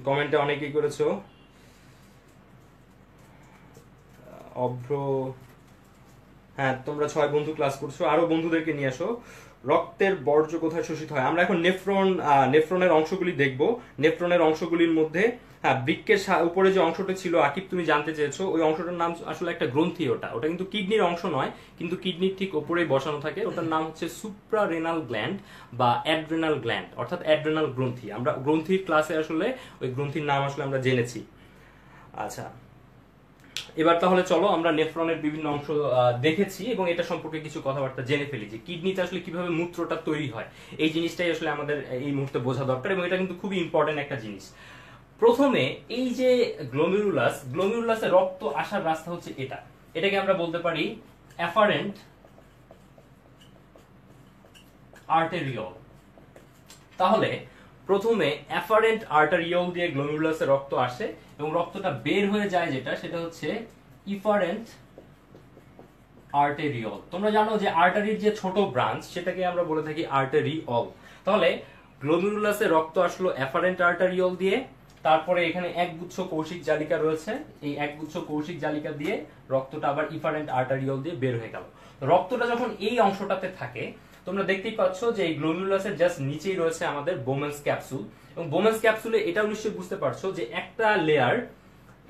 কমেন্টে অনেকেই করেছো। অভ্র, হ্যাঁ তোমরা 6 বন্ধু ক্লাস করছো, আরো বন্ধুদেরকে নিয়ে আসো। রক্তের বর্জ্য কোথায় শোষিত হয়? আমরা এখন নেফ্রনের অংশগুলি দেখব। নেফ্রনের অংশগুলির মধ্যে হ্যাঁ, বৃক্কের উপরে যে অংশটা ছিল আকিব তুমি জানতে চেয়েছো, ওই অংশটার নাম আসলে একটা গ্রন্থি। ওটা কিন্তু কিডনির অংশ নয়, কিন্তু কিডনির ঠিক উপরেই বসানো থাকে। ওটার নাম হচ্ছে সুপ্রারেনাল গ্ল্যান্ড বা অ্যাড্রেনাল গ্ল্যান্ড, অর্থাৎ অ্যাড্রেনাল গ্রন্থি। আমরা গ্রন্থির ক্লাসে আসলে ওই গ্রন্থির নাম আসলে আমরা জেনেছি। আচ্ছা, এবার তাহলে চলো আমরা নেফ্রনের বিভিন্ন অংশ দেখেছি এবং এটা সম্পর্কে কিছু কথাবার্তা জেনে ফেলি যে কিডনিতে আসলে কিভাবে মূত্রটা তৈরি হয়। এই জিনিসটাই আসলে আমাদের এই মুহূর্তে বোঝা দরকার এবং এটা কিন্তু খুবই ইম্পর্টেন্ট একটা জিনিস। প্রথমে এই যে গ্লোমেরুলাসে রক্ত আসার রাস্তা হচ্ছে এটাকে আমরা বলতে পারি অ্যাফারেন্ট আর্টেরিয়ল। তাহলে প্রথমে অ্যাফারেন্ট আর্টেরিয়ল দিয়ে গ্লোমেরুলাসে রক্ত আসে এবং রক্তটা বের হয়ে যায় সেটা হচ্ছে ইফারেন্ট আর্টেরিয়ল। তোমরা জানো যে আর্টারির যে ছোট ব্রাঞ্চ সেটাকে আমরা বলে থাকি আর্টেরিয়ল। তাহলে গ্লোমেরুলাসে রক্ত আসলো অ্যাফারেন্ট আর্টেরিয়ল দিয়ে, তারপরে এখানে একগুচ্ছ কৌশিক জালিকা রয়েছে, এই একগুচ্ছ কৌশিক জালিকা দিয়ে রক্তটা আবার ইফারেন্ট আর্টেরিয়ল দিয়ে বের হয়ে গেল। রক্তটা যখন এই অংশটাতে থাকে তোমরা দেখতেই পাচ্ছ যে এই গ্লোমেরুলাসের জাস্ট নিচেই রয়েছে আমাদের বোমেন্স ক্যাপসুল এবং বোমেন্স ক্যাপসুলে এটাও নিশ্চয়ই বুঝতে পারছো যে একটা লেয়ার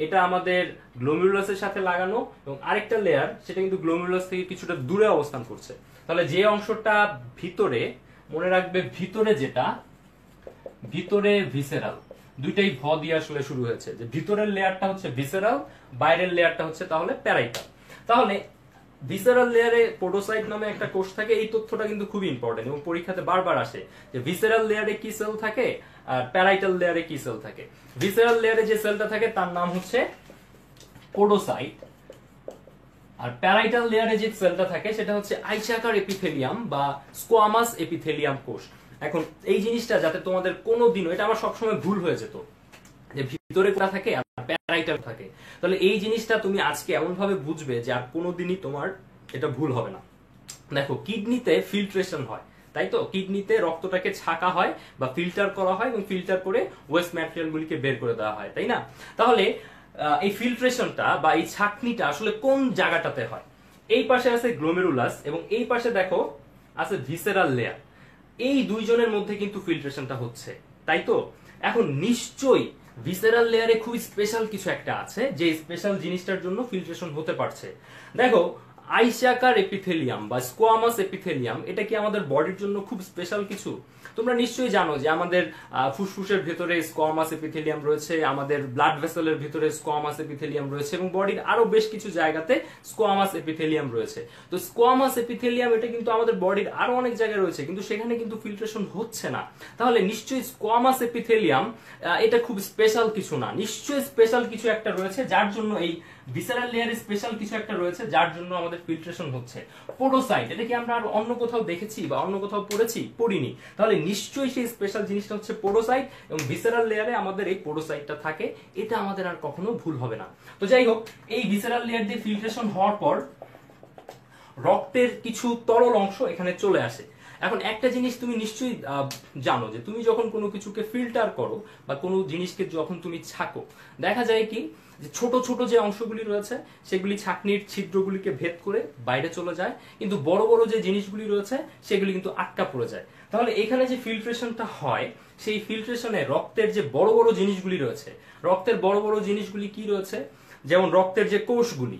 এটা আমাদের গ্লোমেরুলাসের সাথে লাগানো এবং আরেকটা লেয়ার সেটা কিন্তু গ্লোমেরুলাস থেকে কিছুটা দূরে অবস্থান করছে। তাহলে যে অংশটা ভিতরে, মনে রাখবে ভিতরে ভিসেরাল, দুইটাই ভ দিয়ে আসলে শুরু হয়েছে, যে ভিতরের লেয়ারটা হচ্ছে ভিসেরাল, বাইরের লেয়ারটা হচ্ছে তাহলে প্যারাইটাল। তাহলে ভিসেরাল লেয়ারে পোডোসাইট নামে একটা কোষ থাকে। এই তথ্যটা কিন্তু খুবই ইম্পর্টেন্ট এবং পরীক্ষাতে বারবার আসে যে ভিসেরাল লেয়ারে কি সেল থাকে আর প্যারাইটাল লেয়ারে কি সেল থাকে। ভিসেরাল লেয়ারে যে সেলটা থাকে তার নাম হচ্ছে পোডোসাইট, আর প্যারাইটাল লেয়ারে যে সেলটা থাকে সেটা হচ্ছে আইচাকার এপিথেলিয়াম বা স্কোয়ামাস এপিথেলিয়াম কোষ। এখন এই জিনিসটা যাতে তোমাদের কোনোদিনও, এটা আমার সবসময় ভুল হয়ে যেত যে ভিতরে কোটা থাকে আর প্যারাইটাল থাকে, তাহলে এই জিনিসটা তুমি আজকে এমন ভাবে বুঝবে যে আর কোনোদিনই তোমার এটা ভুল হবে না। দেখো কিডনিতে ফিল্ট্রেশন হয়, তাই তো? কিডনিতে রক্তটাকে ছাকা হয় বা ফিল্টার করা হয় এবং ফিল্টার করে ওয়েস্ট ম্যাটেরিয়াল গুলিকে বের করে দেওয়া হয়, তাই না? তাহলে এই ফিল্ট্রেশনটা বা এই ছাকনিটা আসলে কোন জায়গাটাতে হয়? এই পাশে আছে গ্লোমেরুলাস এবং এই পাশে দেখো আছে ভিসেরাল লেয়ার। এই দুইজনের মধ্যে কিন্তু ফিল্ট্রেশনটা হচ্ছে, তাই তো? এখন নিশ্চয়ই ভিসেরাল লেয়ারে খুব স্পেশাল কিছু একটা আছে যে স্পেশাল জিনিসটার জন্য ফিল্ট্রেশন হতে পারছে। দেখো আইসাকার এপিথেলিয়াম বা স্কোয়ামাস এপিথেলিয়াম, এটা কি আমাদের বডির জন্য খুব স্পেশাল কিছু? তোমরা নিশ্চয়ই জানো যে আমাদের ফুসফুসের ভিতরে স্কোয়ামাস এপিথেলিয়াম রয়েছে, আমাদের ব্লাড ভেসেলের ভিতরে স্কোয়ামাস এপিথেলিয়াম রয়েছে এবং বডির আরো বেশ কিছু জায়গাতে স্কোয়ামাস এপিথেলিয়াম রয়েছে। তো স্কোয়ামাস এপিথেলিয়াম এটা কিন্তু আমাদের বডির আরো অনেক জায়গায় রয়েছে, কিন্তু সেখানে কিন্তু ফিল্ট্রেশন হচ্ছে না। তাহলে নিশ্চয়ই স্কোয়ামাস এপিথেলিয়াম এটা খুব স্পেশাল কিছু না, নিশ্চয়ই স্পেশাল কিছু একটা রয়েছে যার জন্য এই ভিসেরাল লেয়ারে স্পেশাল কিছু একটা রয়েছে যার জন্য আমাদের ফিল্ট্রেশন হচ্ছে। পোডোসাইট, এটা কি আমরা আর অন্য কোথাও দেখেছি বা অন্য কোথাও পড়েছি? পড়িনি। তাহলে নিশ্চয়ই সেই স্পেশাল জিনিসটা হচ্ছে পোডোসাইট এবং ভিসেরাল লেয়ারে আমাদের এই পোডোসাইটটা থাকে, এটা আমাদের আর কখনো ভুল হবে না। তো যাই হোক, এই ভিসেরাল লেয়ার দিয়ে ফিল্ট্রেশন হওয়ার পর রক্তের কিছু তরল অংশ এখানে চলে আসে। এখন একটা জিনিস তুমি নিশ্চয়ই জানো যে তুমি যখন কোনো কিছুকে ফিল্টার করো বা কোনো জিনিসকে যখন তুমি ছাকো, দেখা যায় কি যে ছোট ছোট যে অংশগুলি রয়েছে সেগুলি ছাকনির ছিদ্রগুলিকে ভেদ করে বাইরে চলে যায়, কিন্তু বড় বড় যে জিনিসগুলি রয়েছে সেগুলি কিন্তু আটকা পড়ে যায়। তাহলে এখানে যে ফিল্ট্রেশনটা হয় সেই ফিল্ট্রেশনে রক্তের যে বড় বড় জিনিসগুলি রয়েছে, রক্তের বড় বড় জিনিসগুলি কি রয়েছে? যেমন রক্তের যে কোষগুলি,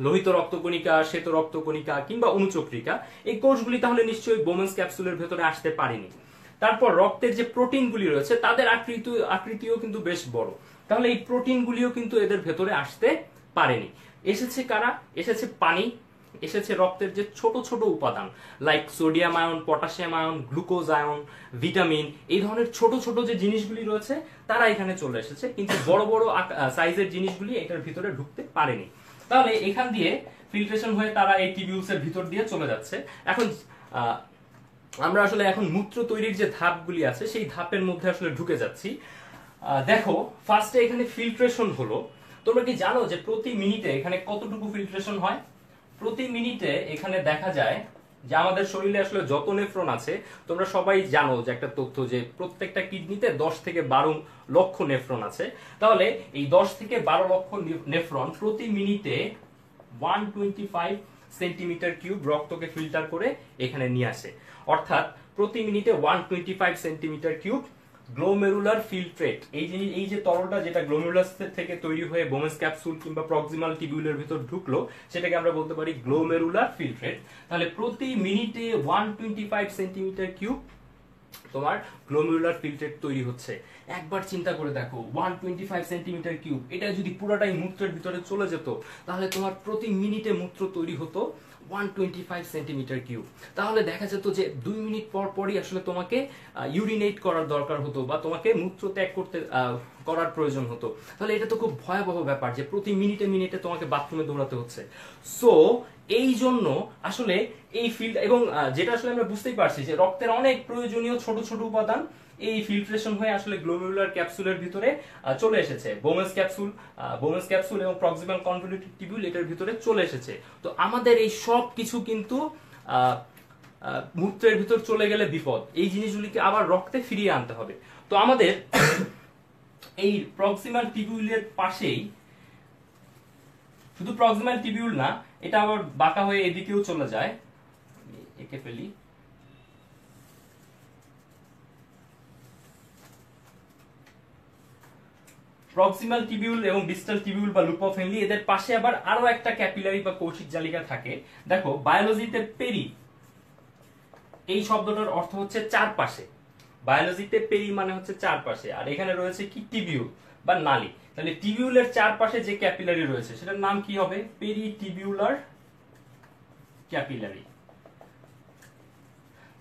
লোহিত রক্তকণিকা, শ্বেত রক্তকণিকা কিংবা অনুচক্রিকা, এই কোষগুলি তাহলে নিশ্চয়ই বোমেন্স ক্যাপসুলের ভেতরে আসতে পারেনি। তারপর রক্তের যে প্রোটিনগুলি রয়েছে তাদের আকৃতিও কিন্তু বেশ বড়, তাহলে এই প্রোটিনগুলিও কিন্তু এদের ভেতরে আসতে পারেনি। এসেছে কারা? এসেছে পানি এসেছে রক্তের যে ছোট ছোট উপাদান like sodium ion, potassium ion, glucose ion, vitamin, এই ধরনের ছোট ছোট যে জিনিসগুলি রয়েছে তারা এখানে চলে এসেছে, কিন্তু বড় বড় সাইজের জিনিসগুলি এটার ভিতরে ঢুকতে পারেনি। তাহলে এখান দিয়ে ফিল্ট্রেশন হয়ে তারা এই টিবিউলস এর ভিতর দিয়ে চলে যাচ্ছে। এখন আমরা আসলে এখন মূত্র তৈরির যে ধাপগুলি আছে সেই ধাপের মধ্যে আসলে ঢুকে যাচ্ছি। দেখো ফার্স্টে এখানে ফিল্ট্রেশন হলো। তোমরা কি জানো যে প্রতি মিনিটে এখানে কতটুকু ফিল্ট্রেশন হয়? প্রতি মিনিটে এখানে দেখা যায় যে আমাদের শরীরে আসলে যত নেফ্রন আছে, তোমরা সবাই জানো যে একটা তথ্য যে প্রত্যেকটা কিডনিতে 10 থেকে 12 লক্ষ নেফ্রন আছে। তাহলে এই 10 থেকে 12 লক্ষ নেফ্রন প্রতি মিনিটে 125 সেন্টিমিটার কিউব রক্তকে ফিল্টার করে এখানে নিয়ে আসে। অর্থাৎ প্রতি মিনিটে 125 সেন্টিমিটার কিউব গ্লোমেরুলার ফিল্ট্রেট, এই যে তরলটা যেটা গ্লোমেরুলাস থেকে তৈরি হয়ে বোমেস ক্যাপসুল কিংবা প্রক্সিমাল টিবিউলের ভিতর ঢুকলো, সেটাকে আমরা বলতে পারি গ্লোমেরুলার ফিল্ট্রেট। তাহলে প্রতি মিনিটে 125 সেন্টিমিটার কিউব তোমার গ্লোমেরুলার ফিল্ট্রেট তৈরি হচ্ছে। একবার চিন্তা করে দেখো, 125 সেন্টিমিটার কিউব, এটা যদি পুরোটাই মূত্রের ভিতরে চলে যেত তাহলে তোমার প্রতি মিনিটে মূত্র তৈরি হতো 125 সেন্টিমিটার কিউব। তাহলে দেখা যেত যে 2 মিনিট পর পরই আসলে তোমাকে ইউরিনেট করার দরকার হতো বা তোমাকে মূত্র ত্যাগ করার প্রয়োজন হতো। তাহলে এটা তো খুব ভয়াবহ ব্যাপার যে প্রতি মিনিটে মিনিটে তোমাকে বাথরুমে দৌড়াতে হচ্ছে। সো এই জন্য আসলে এই ফিল্ড এবং যেটা আসলে আমরা বুঝতেই পারছি যে রক্তের অনেক প্রয়োজনীয় ছোট ছোট উপাদান এই ফিল্ট্রেশন হয়ে আসলে গ্লোমেরুলার ক্যাপসুলের ভিতরে চলে এসেছে। বোমেস ক্যাপসুল এবং প্রক্সিমাল কনভলিউটেড টিবিউল এটার ভিতরে চলে এসেছে। তো আমাদের এই সব কিছু কিন্তু মূত্রের ভিতর চলে গেলে বিপদ। এই জিনিসগুলিকে আবার রক্তে ফিরিয়ে আনতে হবে। তো আমাদের এই প্রক্সিমাল টিবিউলের পাশেই, শুধু প্রক্সিমাল টিবিউল না, এটা আবার বাঁকা হয়ে এদিকেও চলে যায়। একে ফেলি। প্রক্সিমাল টিবিউল এবং ডিস্টাল টিবিউল বা লুপ অফ হেনলি, এদের পাশে আবার আরো একটা ক্যাপিলারি বা কৌশিক জালিকা থাকে। দেখো বায়োলজিতে পেরি, এই শব্দটার অর্থ হচ্ছে চারপাশে। বায়োলজিতে পেরি মানে হচ্ছে চারপাশে, আর এখানে রয়েছে কি টিবিউল বা নালী। তাহলে টিবিউলের চারপাশে যে ক্যাপিলারি রয়েছে সেটার নাম কি হবে? Peritubular capillary.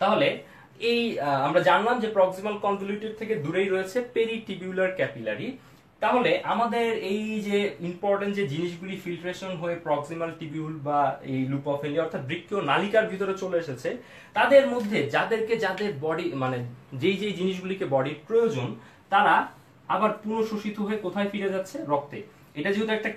তাহলে এই আমরা জানলাম যে প্রক্সিমাল কনভলিউটেড থেকে দূরেই রয়েছে পেরি টিবিউলার ক্যাপিলারি। তাহলে আমাদের এই যে ইম্পর্টেন্ট যে জিনিসগুলি ফিল্ট্রেশন হয়ে প্রক্সিমাল টিবিউল বা এই লুপ অফ হেনলি অর্থাৎ বৃক্কীয় নালিকার ভিতরে চলে এসেছে, তাদের মধ্যে যাদের বডি মানে যেই জিনিসগুলিকে বডির প্রয়োজন, তারা আবার পুনঃশোষিত হয়ে কোথায় ফিরে যাচ্ছে? রক্তে। এটা যেহেতু একটা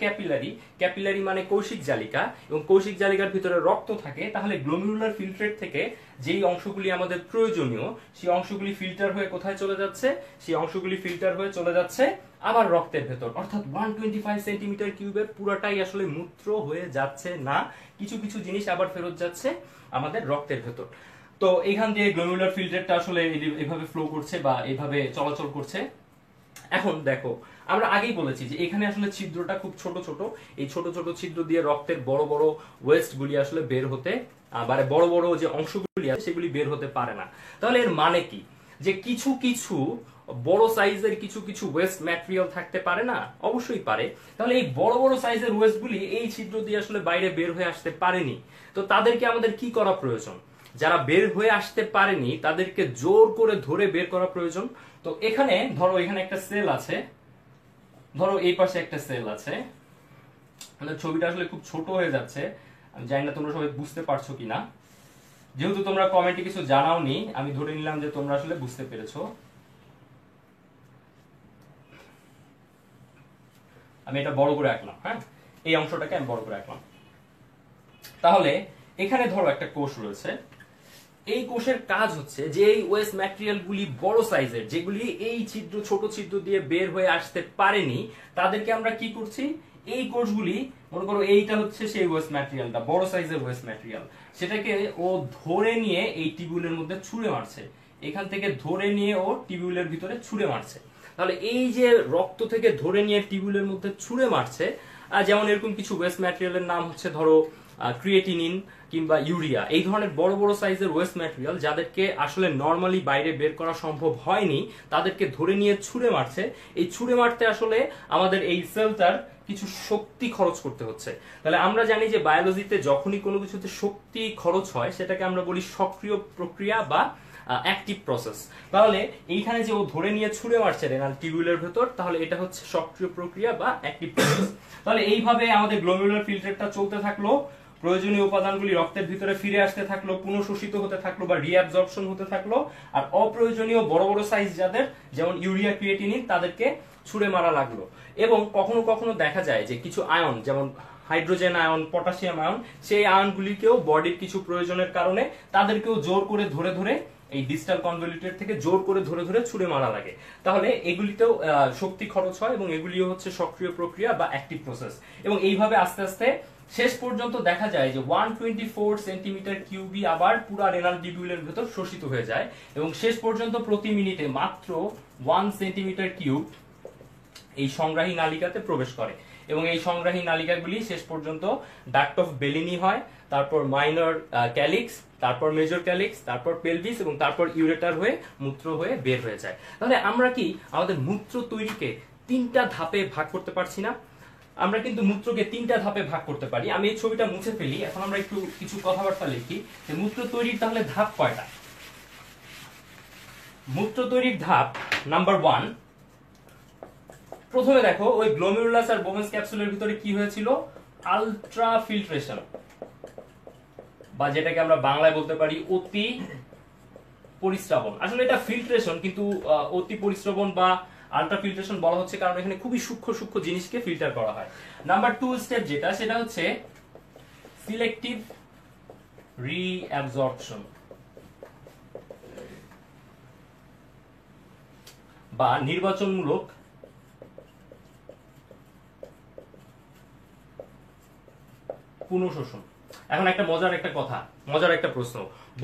ক্যাপিলারি মানে কৌশিক জালিকা, এবং কৌশিক জালিকার ভিতরে রক্ত থাকে, তাহলে গ্লোমেরুলার ফিল্ট্রেট থেকে যেই অংশগুলি আমাদের প্রয়োজনীয় সেই অংশগুলি ফিল্টার হয়ে কোথায় চলে যাচ্ছে? সেই অংশগুলি ফিল্টার হয়ে চলে যাচ্ছে আবার রক্তের ভেতর। অর্থাৎ 125 সেন্টিমিটার কিউবের পুরাটাই আসলে মূত্র হয়ে যাচ্ছে না, কিছু কিছু জিনিস আবার ফেরত যাচ্ছে আমাদের রক্তের ভেতর। তো এখান দিয়ে গ্লোমেরুলার ফিল্ট্রেটটা আসলে এভাবে ফ্লো করছে বা এভাবে চলাচল করছে। এখন দেখো, আমরা আগেই বলেছি যে এখানে আসলে ছিদ্রটা খুব ছোট ছোট, এই ছোট ছোট ছিদ্র দিয়ে রক্তের বড় বড় ওয়েস্ট গুলি আসলে বের হতে, মানে বড় বড় যে অংশগুলি আছে সেগুলি বের হতে পারে না। তাহলে এর মানে কি? যে কিছু কিছু বড় সাইজের কিছু কিছু ওয়েস্ট ম্যাটেরিয়াল থাকতে পারে না? অবশ্যই পারে। তাহলে এই বড় বড় সাইজের ওয়েস্ট গুলি এই ছিদ্র দিয়ে আসলে বাইরে বের হয়ে আসতে পারেনি। তো তাদেরকে আমাদের কি করা প্রয়োজন? যারা বের হয়ে আসতে পারেনি তাদেরকে জোর করে ধরে বের করা প্রয়োজন। তো এখানে ধরো, এখানে একটা সেল আছে, ধরো এই পাশে একটা সেল আছে। ছবিটা আসলে খুব ছোট হয়ে যাচ্ছে, আমি জানি না তোমরা সবাই বুঝতে পারছো কিনা। যেহেতু তোমরা কমেন্টে কিছু জানাওনি, আমি ধরে নিলাম যে তোমরা আসলে বুঝতে পেরেছো। আমি এটা বড় করে আঁকলাম, হ্যাঁ, এই অংশটাকে আমি বড় করে আঁকলাম। তাহলে এখানে ধরো একটা কোষ রয়েছে। এই কোষের কাজ হচ্ছে যে এই ওয়েস্ট ম্যাটেরিয়াল গুলি বড় সাইজের, যেগুলি এই ছোট ছিদ্র দিয়ে বের হয়ে আসতে পারেনি, তাদেরকে আমরা কি করছি? এই কোষগুলি, মনে করো এইটা হচ্ছে সেই ওয়েস্ট ম্যাটেরিয়ালটা, বড় সাইজের ওয়েস্ট ম্যাটেরিয়াল, সেটাকে ও ধরে নিয়ে এই টিবিউলের মধ্যে ছুঁড়ে মারছে। এখান থেকে ধরে নিয়ে ও টিবিউলের ভিতরে ছুঁড়ে মারছে। তাহলে এই যে রক্ত থেকে ধরে নিয়ে টিবিউলের মধ্যে ছুঁড়ে মারছে, যেমন এরকম কিছু ওয়েস্ট ম্যাটেরিয়ালের নাম হচ্ছে ধরো ক্রিয়েটিনিন কিংবা ইউরিয়া, এই ধরনের বড় বড় সাইজের ওয়েস্ট ম্যাটেরিয়াল যাদেরকে আসলে নর্মালি বাইরে বের করা সম্ভব হয়নি, তাদেরকে ধরে নিয়ে ছুঁড়ে মারছে। এই ছুঁড়ে মারতে আসলে আমাদের এই সেলটার কিছু শক্তি খরচ করতে হচ্ছে। তাহলে আমরা জানি যে বায়োলজিতে যখনই কোনো কিছুতে শক্তি খরচ হয় সেটাকে আমরা বলি সক্রিয় প্রক্রিয়া বা অ্যাক্টিভ প্রসেস। তাহলে এইখানে যে ও ধরে নিয়ে ছুঁড়ে মারছে রেনাল টিউবুলের ভেতর, তাহলে এটা হচ্ছে সক্রিয় প্রক্রিয়া বা অ্যাক্টিভ প্রসেস। তাহলে এইভাবে আমাদের গ্লোমেরুলার ফিল্টারটা চলতে থাকলো, প্রয়োজনীয় উপাদানগুলি রক্তের ভিতরে ফিরে আসতে থাকলো, পুনঃশোষিত হতে থাকলো বা রিঅ্যাবজর্পশন হতে থাকলো, আর অপ্রয়োজনীয় বড় বড় সাইজ যাদের যেমন ইউরিয়া ক্রিয়েটিনিন তাদেরকে ছুঁড়ে মারা লাগলো। এবং কখনো কখনো দেখা যায় যে কিছু আয়ন যেমন হাইড্রোজেন আয়ন, পটাশিয়াম আয়ন, সেই আয়নগুলিকেও বডির কিছু প্রয়োজনের কারণে তাদেরকেও জোর করে ধরে ধরে এই ডিস্টাল কনভলিউটেড থেকে জোর করে ধরে ধরে ছুঁড়ে মারা লাগে। তাহলে এগুলিতেও শক্তি খরচ হয় এবং এগুলিও হচ্ছে সক্রিয় প্রক্রিয়া বা অ্যাক্টিভ প্রসেস। এবং এইভাবে আস্তে আস্তে শেষ পর্যন্ত দেখা যায় যে 124 সেন্টিমিটার কিউবই আবার পুরা রেনাল টিউবুলের ভেতর শোষিত হয়ে যায় এবং শেষ পর্যন্ত প্রতি মিনিটে মাত্র 1 সেন্টিমিটার কিউব এই সংগ্রাহী নালিকাতে প্রবেশ করে। এবং এই সংগ্রাহী নালিকাগুলি শেষ পর্যন্ত ডাক্ট অফ বেলিনি হয়, তারপর মাইনর ক্যালিক্স, তারপর মেজর ক্যালিক্স, তারপর পেলভিস এবং তারপর ইউরেটার হয়ে মূত্র হয়ে বের হয়ে যায়। তাহলে আমরা কি আমাদের মূত্র তৈরিকে 3টা ধাপে ভাগ করতে পারছি না? আমরা কিন্তু মূত্রকে 3টা ধাপে ভাগ করতে পারি। আমি এই ছবিটা মুছে ফেলি, এখন আমরা একটু কিছু কথাবার্তা লিখি যে মূত্র তৈরির তাহলে ধাপ কয়টা। মূত্র তৈরির ধাপ নাম্বার 1, প্রথমে দেখো ওই গ্লোমেরুলাস আর বোমেন্স ক্যাপসুলের ভিতরে কি হয়েছিল, আলট্রা ফিল্ট্রেশন, বা যেটাকে আমরা বাংলায় বলতে পারি অতি পরিস্রাবন। আসলে এটা ফিল্ট্রেশন, কিন্তু অতি পরিস্রাবন বা আলট্রা ফিল্ট্রেশন বলা হচ্ছে কারণ এখানে খুবই সূক্ষ্ম সূক্ষ্ম জিনিসকে ফিল্টার করা হয়। নাম্বার 2 স্টেপ যেটা, সেটা হচ্ছে সিলেক্টিভ রিঅ্যাবজর্পশন বা নির্বাচনমূলক পুনঃশোষণ। এখন একটা মজার একটা প্রশ্ন,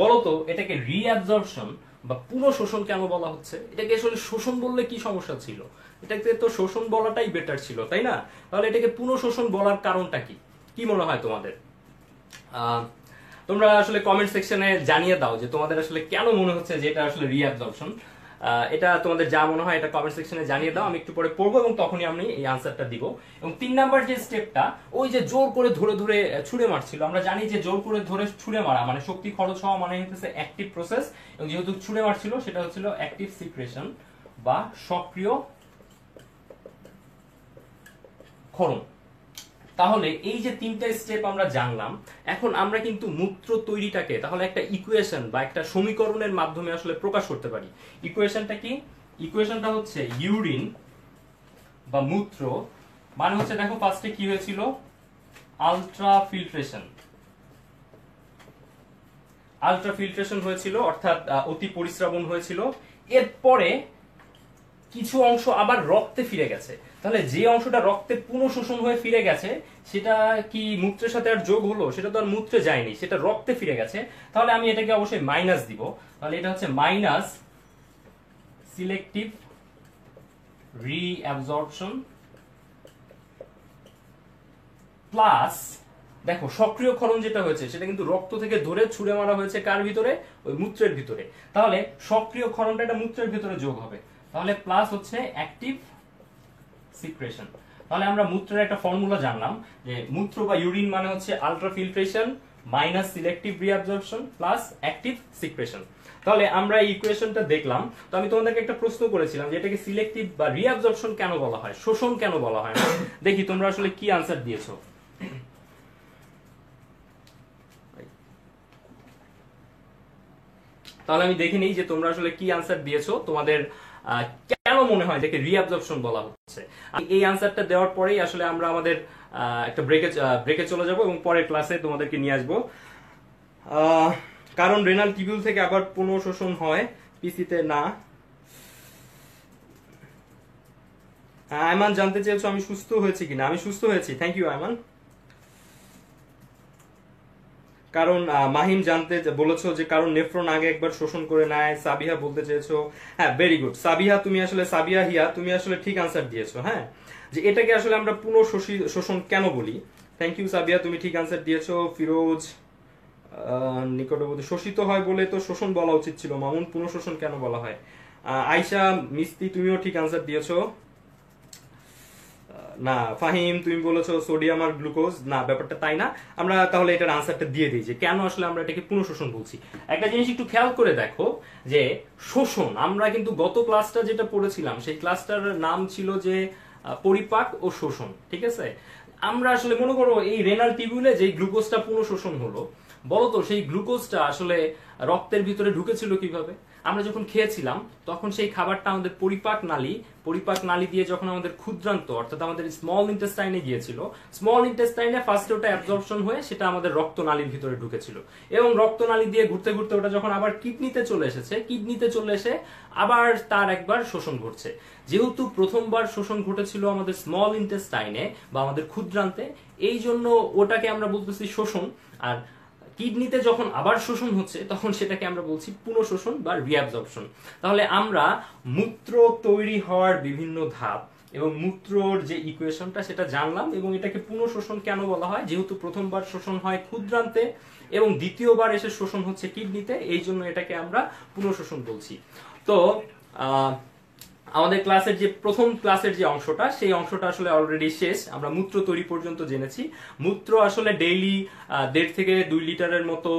বলতো এটাকে রিঅ্যাবজর্পশন বা পুনঃশোষণ কেন বলা হচ্ছে? এটাকে আসলে শোষণ বললে কি সমস্যা ছিল? এটাকে তো শোষণ বলাটাই বেটার ছিল, তাই না? তাহলে এটাকে পুনঃশোষণ বলার কারণটা কি, কি মনে হয় তোমাদের? তোমরা আসলে কমেন্ট সেকশনে জানিয়ে দাও যে তোমাদের আসলে কেন মনে হচ্ছে যে এটা আসলে রিঅ্যাবজর্পশন। এটা তোমাদের যা মনে হয় এটা কমেন্ট সেকশনে জানিয়ে দাও, আমি একটু পরে পড়বো এবং তখনই আমি এই আনসারটা দিব। এবং 3 নাম্বার যে স্টেপটা, ওই যে জোর করে ধরে ধরে ছুঁড়ে মারছিল, আমরা জানি যে জোর করে ধরে ছুঁড়ে মারা মানে শক্তি খরচ হওয়া মানে হচ্ছে অ্যাক্টিভ প্রসেস, এবং যেহেতু ছুঁড়ে মারছিল সেটা হচ্ছিল অ্যাক্টিভ সিক্রেশন বা সক্রিয় ক্ষরণ। তাহলে এই যে 3টা স্টেপ আমরা জানলাম, এখন আমরা কিন্তু মূত্র তৈরিটাকে তাহলে একটা ইকুয়েশন বা একটা সমীকরণের মাধ্যমে আসলে প্রকাশ করতে পারি। ইকুয়েশনটা কি? ইকুয়েশনটা হচ্ছে ইউরিন বা মূত্র মানে হচ্ছে, দেখো ফার্স্টে কি হয়েছিল, আলট্রা ফিল্ট্রেশন হয়েছিল, অর্থাৎ অতি পরিস্রাবন হয়েছিল। এরপরে কিছু অংশ আবার রক্তে ফিরে গেছে। তাহলে যে অংশটা রক্তে পুনঃশোষণ হয়ে ফিরে গেছে সেটা কি মূত্রের সাথে আর যোগ হলো? সেটা তো আর মূত্রে যায়নি, সেটা রক্তে ফিরে গেছে। তাহলে আমি এটাকে অবশ্যই মাইনাস দিব। তাহলে এটা হচ্ছে মাইনাস সিলেক্টিভ রিঅ্যাবজর্পশন প্লাস, দেখো সক্রিয় ক্ষরণ যেটা হয়েছে সেটা কিন্তু রক্ত থেকে ধরে ছুঁড়ে মারা হয়েছে কার ভিতরে, ওই মূত্রের ভিতরে। তাহলে সক্রিয় ক্ষরণটা এটা মূত্রের ভিতরে যোগ হবে। তাহলে প্লাস হচ্ছে অ্যাক্টিভ সিক্রেশন। তাহলে আমরা মূত্রের একটা ফর্মুলা জানলাম যে মূত্র বা ইউরিন মানে হচ্ছে ultra filtration minus selective reabsorption plus active secretion. তাহলে আমরা এই ইকুয়েশনটা দেখলাম। তো আমি তোমাদেরকে একটা প্রশ্ন করেছিলাম যে এটাকে সিলেক্টিভ বা রিঅ্যাবজর্পশন কেন বলা হয়, শোষণ কেন বলা হয় না? দেখি তোমরা আসলে কি আনসার দিয়েছো। তাহলে আমি দেখে নিই যে তোমরা আসলে কি আনসার দিয়েছো, তোমাদের কেন মনে হয় এটাকে রিঅ্যাবজর্পশন বলা হচ্ছে। এই আনসারটা দেওয়ার পরেই আসলে আমরা আমাদের একটা ব্রেকে চলে যাব এবং পরের ক্লাসে তোমাদেরকে নিয়ে আসবো। কারণ রেনাল টিউবুল থেকে আবার পুনঃশোষণ হয়, পিসিতে না। আয়মান জানতে চেয়েছো আমি সুস্থ হয়েছি কিনা। আমি সুস্থ হয়েছি, থ্যাংক ইউ আয়মান। কারণ মাহিম জানতে বলেছো যে কারণ নেফ্রন আগে একবার শোষণ করে নেয়। সাবিহা বলতে চেয়েছো, হ্যাঁ ভেরি গুড সাবিহা, তুমি আসলে সাবিহা হিয়া তুমি আসলে ঠিক আনসার দিয়েছো। হ্যাঁ, যে এটাকে আসলে আমরা পুনঃশোষণ কেন বলি। থ্যাংক ইউ সাবিহা, তুমি ঠিক আনসার দিয়েছো। ফিরোজ নিকটবর্তী, শোষিত হয় বলে তো শোষণ বলা উচিত ছিল মামুন, পুনঃশোষণ কেন বলা হয়। আয়শা মিস্তি তুমিও ঠিক আনসার দিয়েছো। না ফাহিম, তুমি বলেছো সোডিয়াম আর গ্লুকোজ, না ব্যাপারটা তাই না। আমরা তাহলে এটার আনসারটা দিয়ে দিই যে কেন আসলে আমরা এটাকে পুনঃশোষণ বলছি। একটা জিনিস একটু খেয়াল করে দেখো যে শোষণ, আমরা কিন্তু গত ক্লাসটা যেটা পড়েছিলাম সেই ক্লাসটার নাম ছিল যে পরিপাক ও শোষণ, ঠিক আছে। আমরা আসলে মনে করো এই রেনাল টিউবুলে যে গ্লুকোজটা পুনঃশোষণ হলো, বলতো সেই গ্লুকোজটা আসলে রক্তের ভিতরে ঢুকেছিল কিভাবে? আমরা যখন খেয়েছিলাম তখন সেই খাবারটা আমাদের পরিপাক নালী দিয়ে যখন আমাদের ক্ষুদ্রান্ত অর্থাৎ আমাদের স্মল ইন্টেস্টাইনে গিয়েছিল, স্মল ইন্টেস্টাইনে ফার্স্টে ওটা অ্যাবজর্পশন হয়ে সেটা আমাদের রক্তনালীর ভিতরে ঢুকেছিল, এবং রক্তনালী দিয়ে ঘুরতে ঘুরতে ওটা যখন আবার কিডনিতে চলে এসেছে, কিডনিতে চলে এসে আবার তার একবার শোষণ ঘটছে। যেহেতু প্রথমবার শোষণ ঘটেছিল আমাদের স্মল ইন্টেস্টাইনে বা আমাদের ক্ষুদ্রান্তে, এই জন্য ওটাকে আমরা বলতেছি শোষণ। আর কিডনিতে যখন আবার শোষণ হচ্ছে তখন সেটাকে আমরা বলছি পুনঃশোষণ বা রিঅ্যাবজর্পশন। তাহলে আমরা মূত্র তৈরি হওয়ার বিভিন্ন ধাপ এবং মূত্রর যে ইকুয়েশনটা সেটা জানলাম, এবং এটাকে পুনঃশোষণ কেন বলা হয়, যেহেতু প্রথমবার শোষণ হয় ক্ষুদ্রান্তে এবং দ্বিতীয়বার এসে শোষণ হচ্ছে কিডনিতে, এই জন্য এটাকে আমরা পুনঃশোষণ বলছি। তো আমাদের ক্লাসের যে প্রথম ক্লাসের যে অংশটা, সেই অংশটা আসলে অলরেডি শেষ। আমরা মূত্র তৈরি পর্যন্ত জেনেছি। মূত্র আসলে ডেইলি 1.5 থেকে 2 লিটারের মতো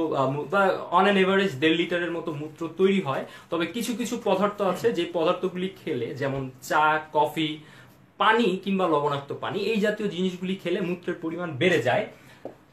বা অন অ্যান এভারেজ 1.5 লিটারের মতো মূত্র তৈরি হয়। তবে কিছু কিছু পদার্থ আছে যে পদার্থগুলি খেলে, যেমন চা, কফি, পানি কিংবা লবণাক্ত পানি, এই জাতীয় জিনিসগুলি খেলে মূত্রের পরিমাণ বেড়ে যায়।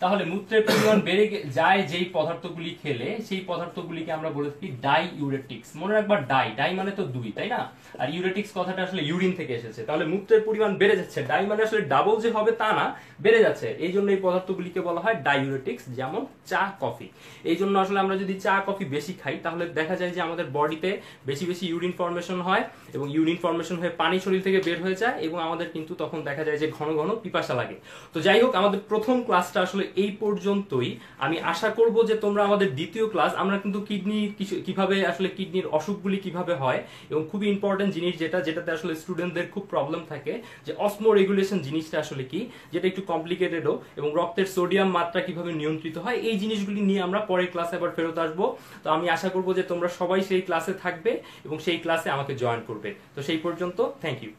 তাহলে মূত্রের পরিমাণ বেড়ে যায় যেই পদার্থগুলি খেলে, সেই পদার্থগুলিকে আমরা বলে থাকি ডাইইউরেটিক্স। মনে রাখবা ডাই মানে তো 2, তাই না? আর ইউরেটিক্স কথাটা আসলে ইউরিন থেকে এসেছে। তাহলে মূত্রের পরিমাণ বেড়ে যাচ্ছে, ডাই মানে আসলে ডাবল যে হবে তা না, বেড়ে যাচ্ছে। এই জন্য এই পদার্থগুলিকে বলা হয় ডাইইউরেটিক্স, যেমন চা, কফি। এই জন্য আসলে আমরা যদি চা, কফি বেশি খাই তাহলে দেখা যায় যে আমাদের বডিতে বেশি বেশি ইউরিন ফর্মেশন হয়, এবং ইউরিন ফর্মেশন হয়ে পানি শরীর থেকে বের হয়ে যায়, এবং আমাদের কিন্তু তখন দেখা যায় যে ঘন ঘন পিপাসা লাগে। তো যাই হোক, আমাদের প্রথম ক্লাসটা আসলে এই পর্যন্তই। আমি আশা করব যে তোমরা আমাদের দ্বিতীয় ক্লাস, আমরা কিন্তু কিডনির কিভাবে আসলে কিডনির অসুখগুলি কিভাবে হয়, এবং খুবই ইম্পর্টেন্ট জিনিস যেটাতে আসলে স্টুডেন্টদের খুব প্রবলেম থাকে, যে অসমো রেগুলেশন জিনিসটা আসলে কি, যেটা একটু কমপ্লিকেটেডও, এবং রক্তের সোডিয়াম মাত্রা কিভাবে নিয়ন্ত্রিত হয়, এই জিনিসগুলি নিয়ে আমরা পরের ক্লাসে আবার ফেরত আসবো। তো আমি আশা করব যে তোমরা সবাই সেই ক্লাসে থাকবে এবং সেই ক্লাসে আমাকে জয়েন করবে। তো সেই পর্যন্ত থ্যাংক ইউ।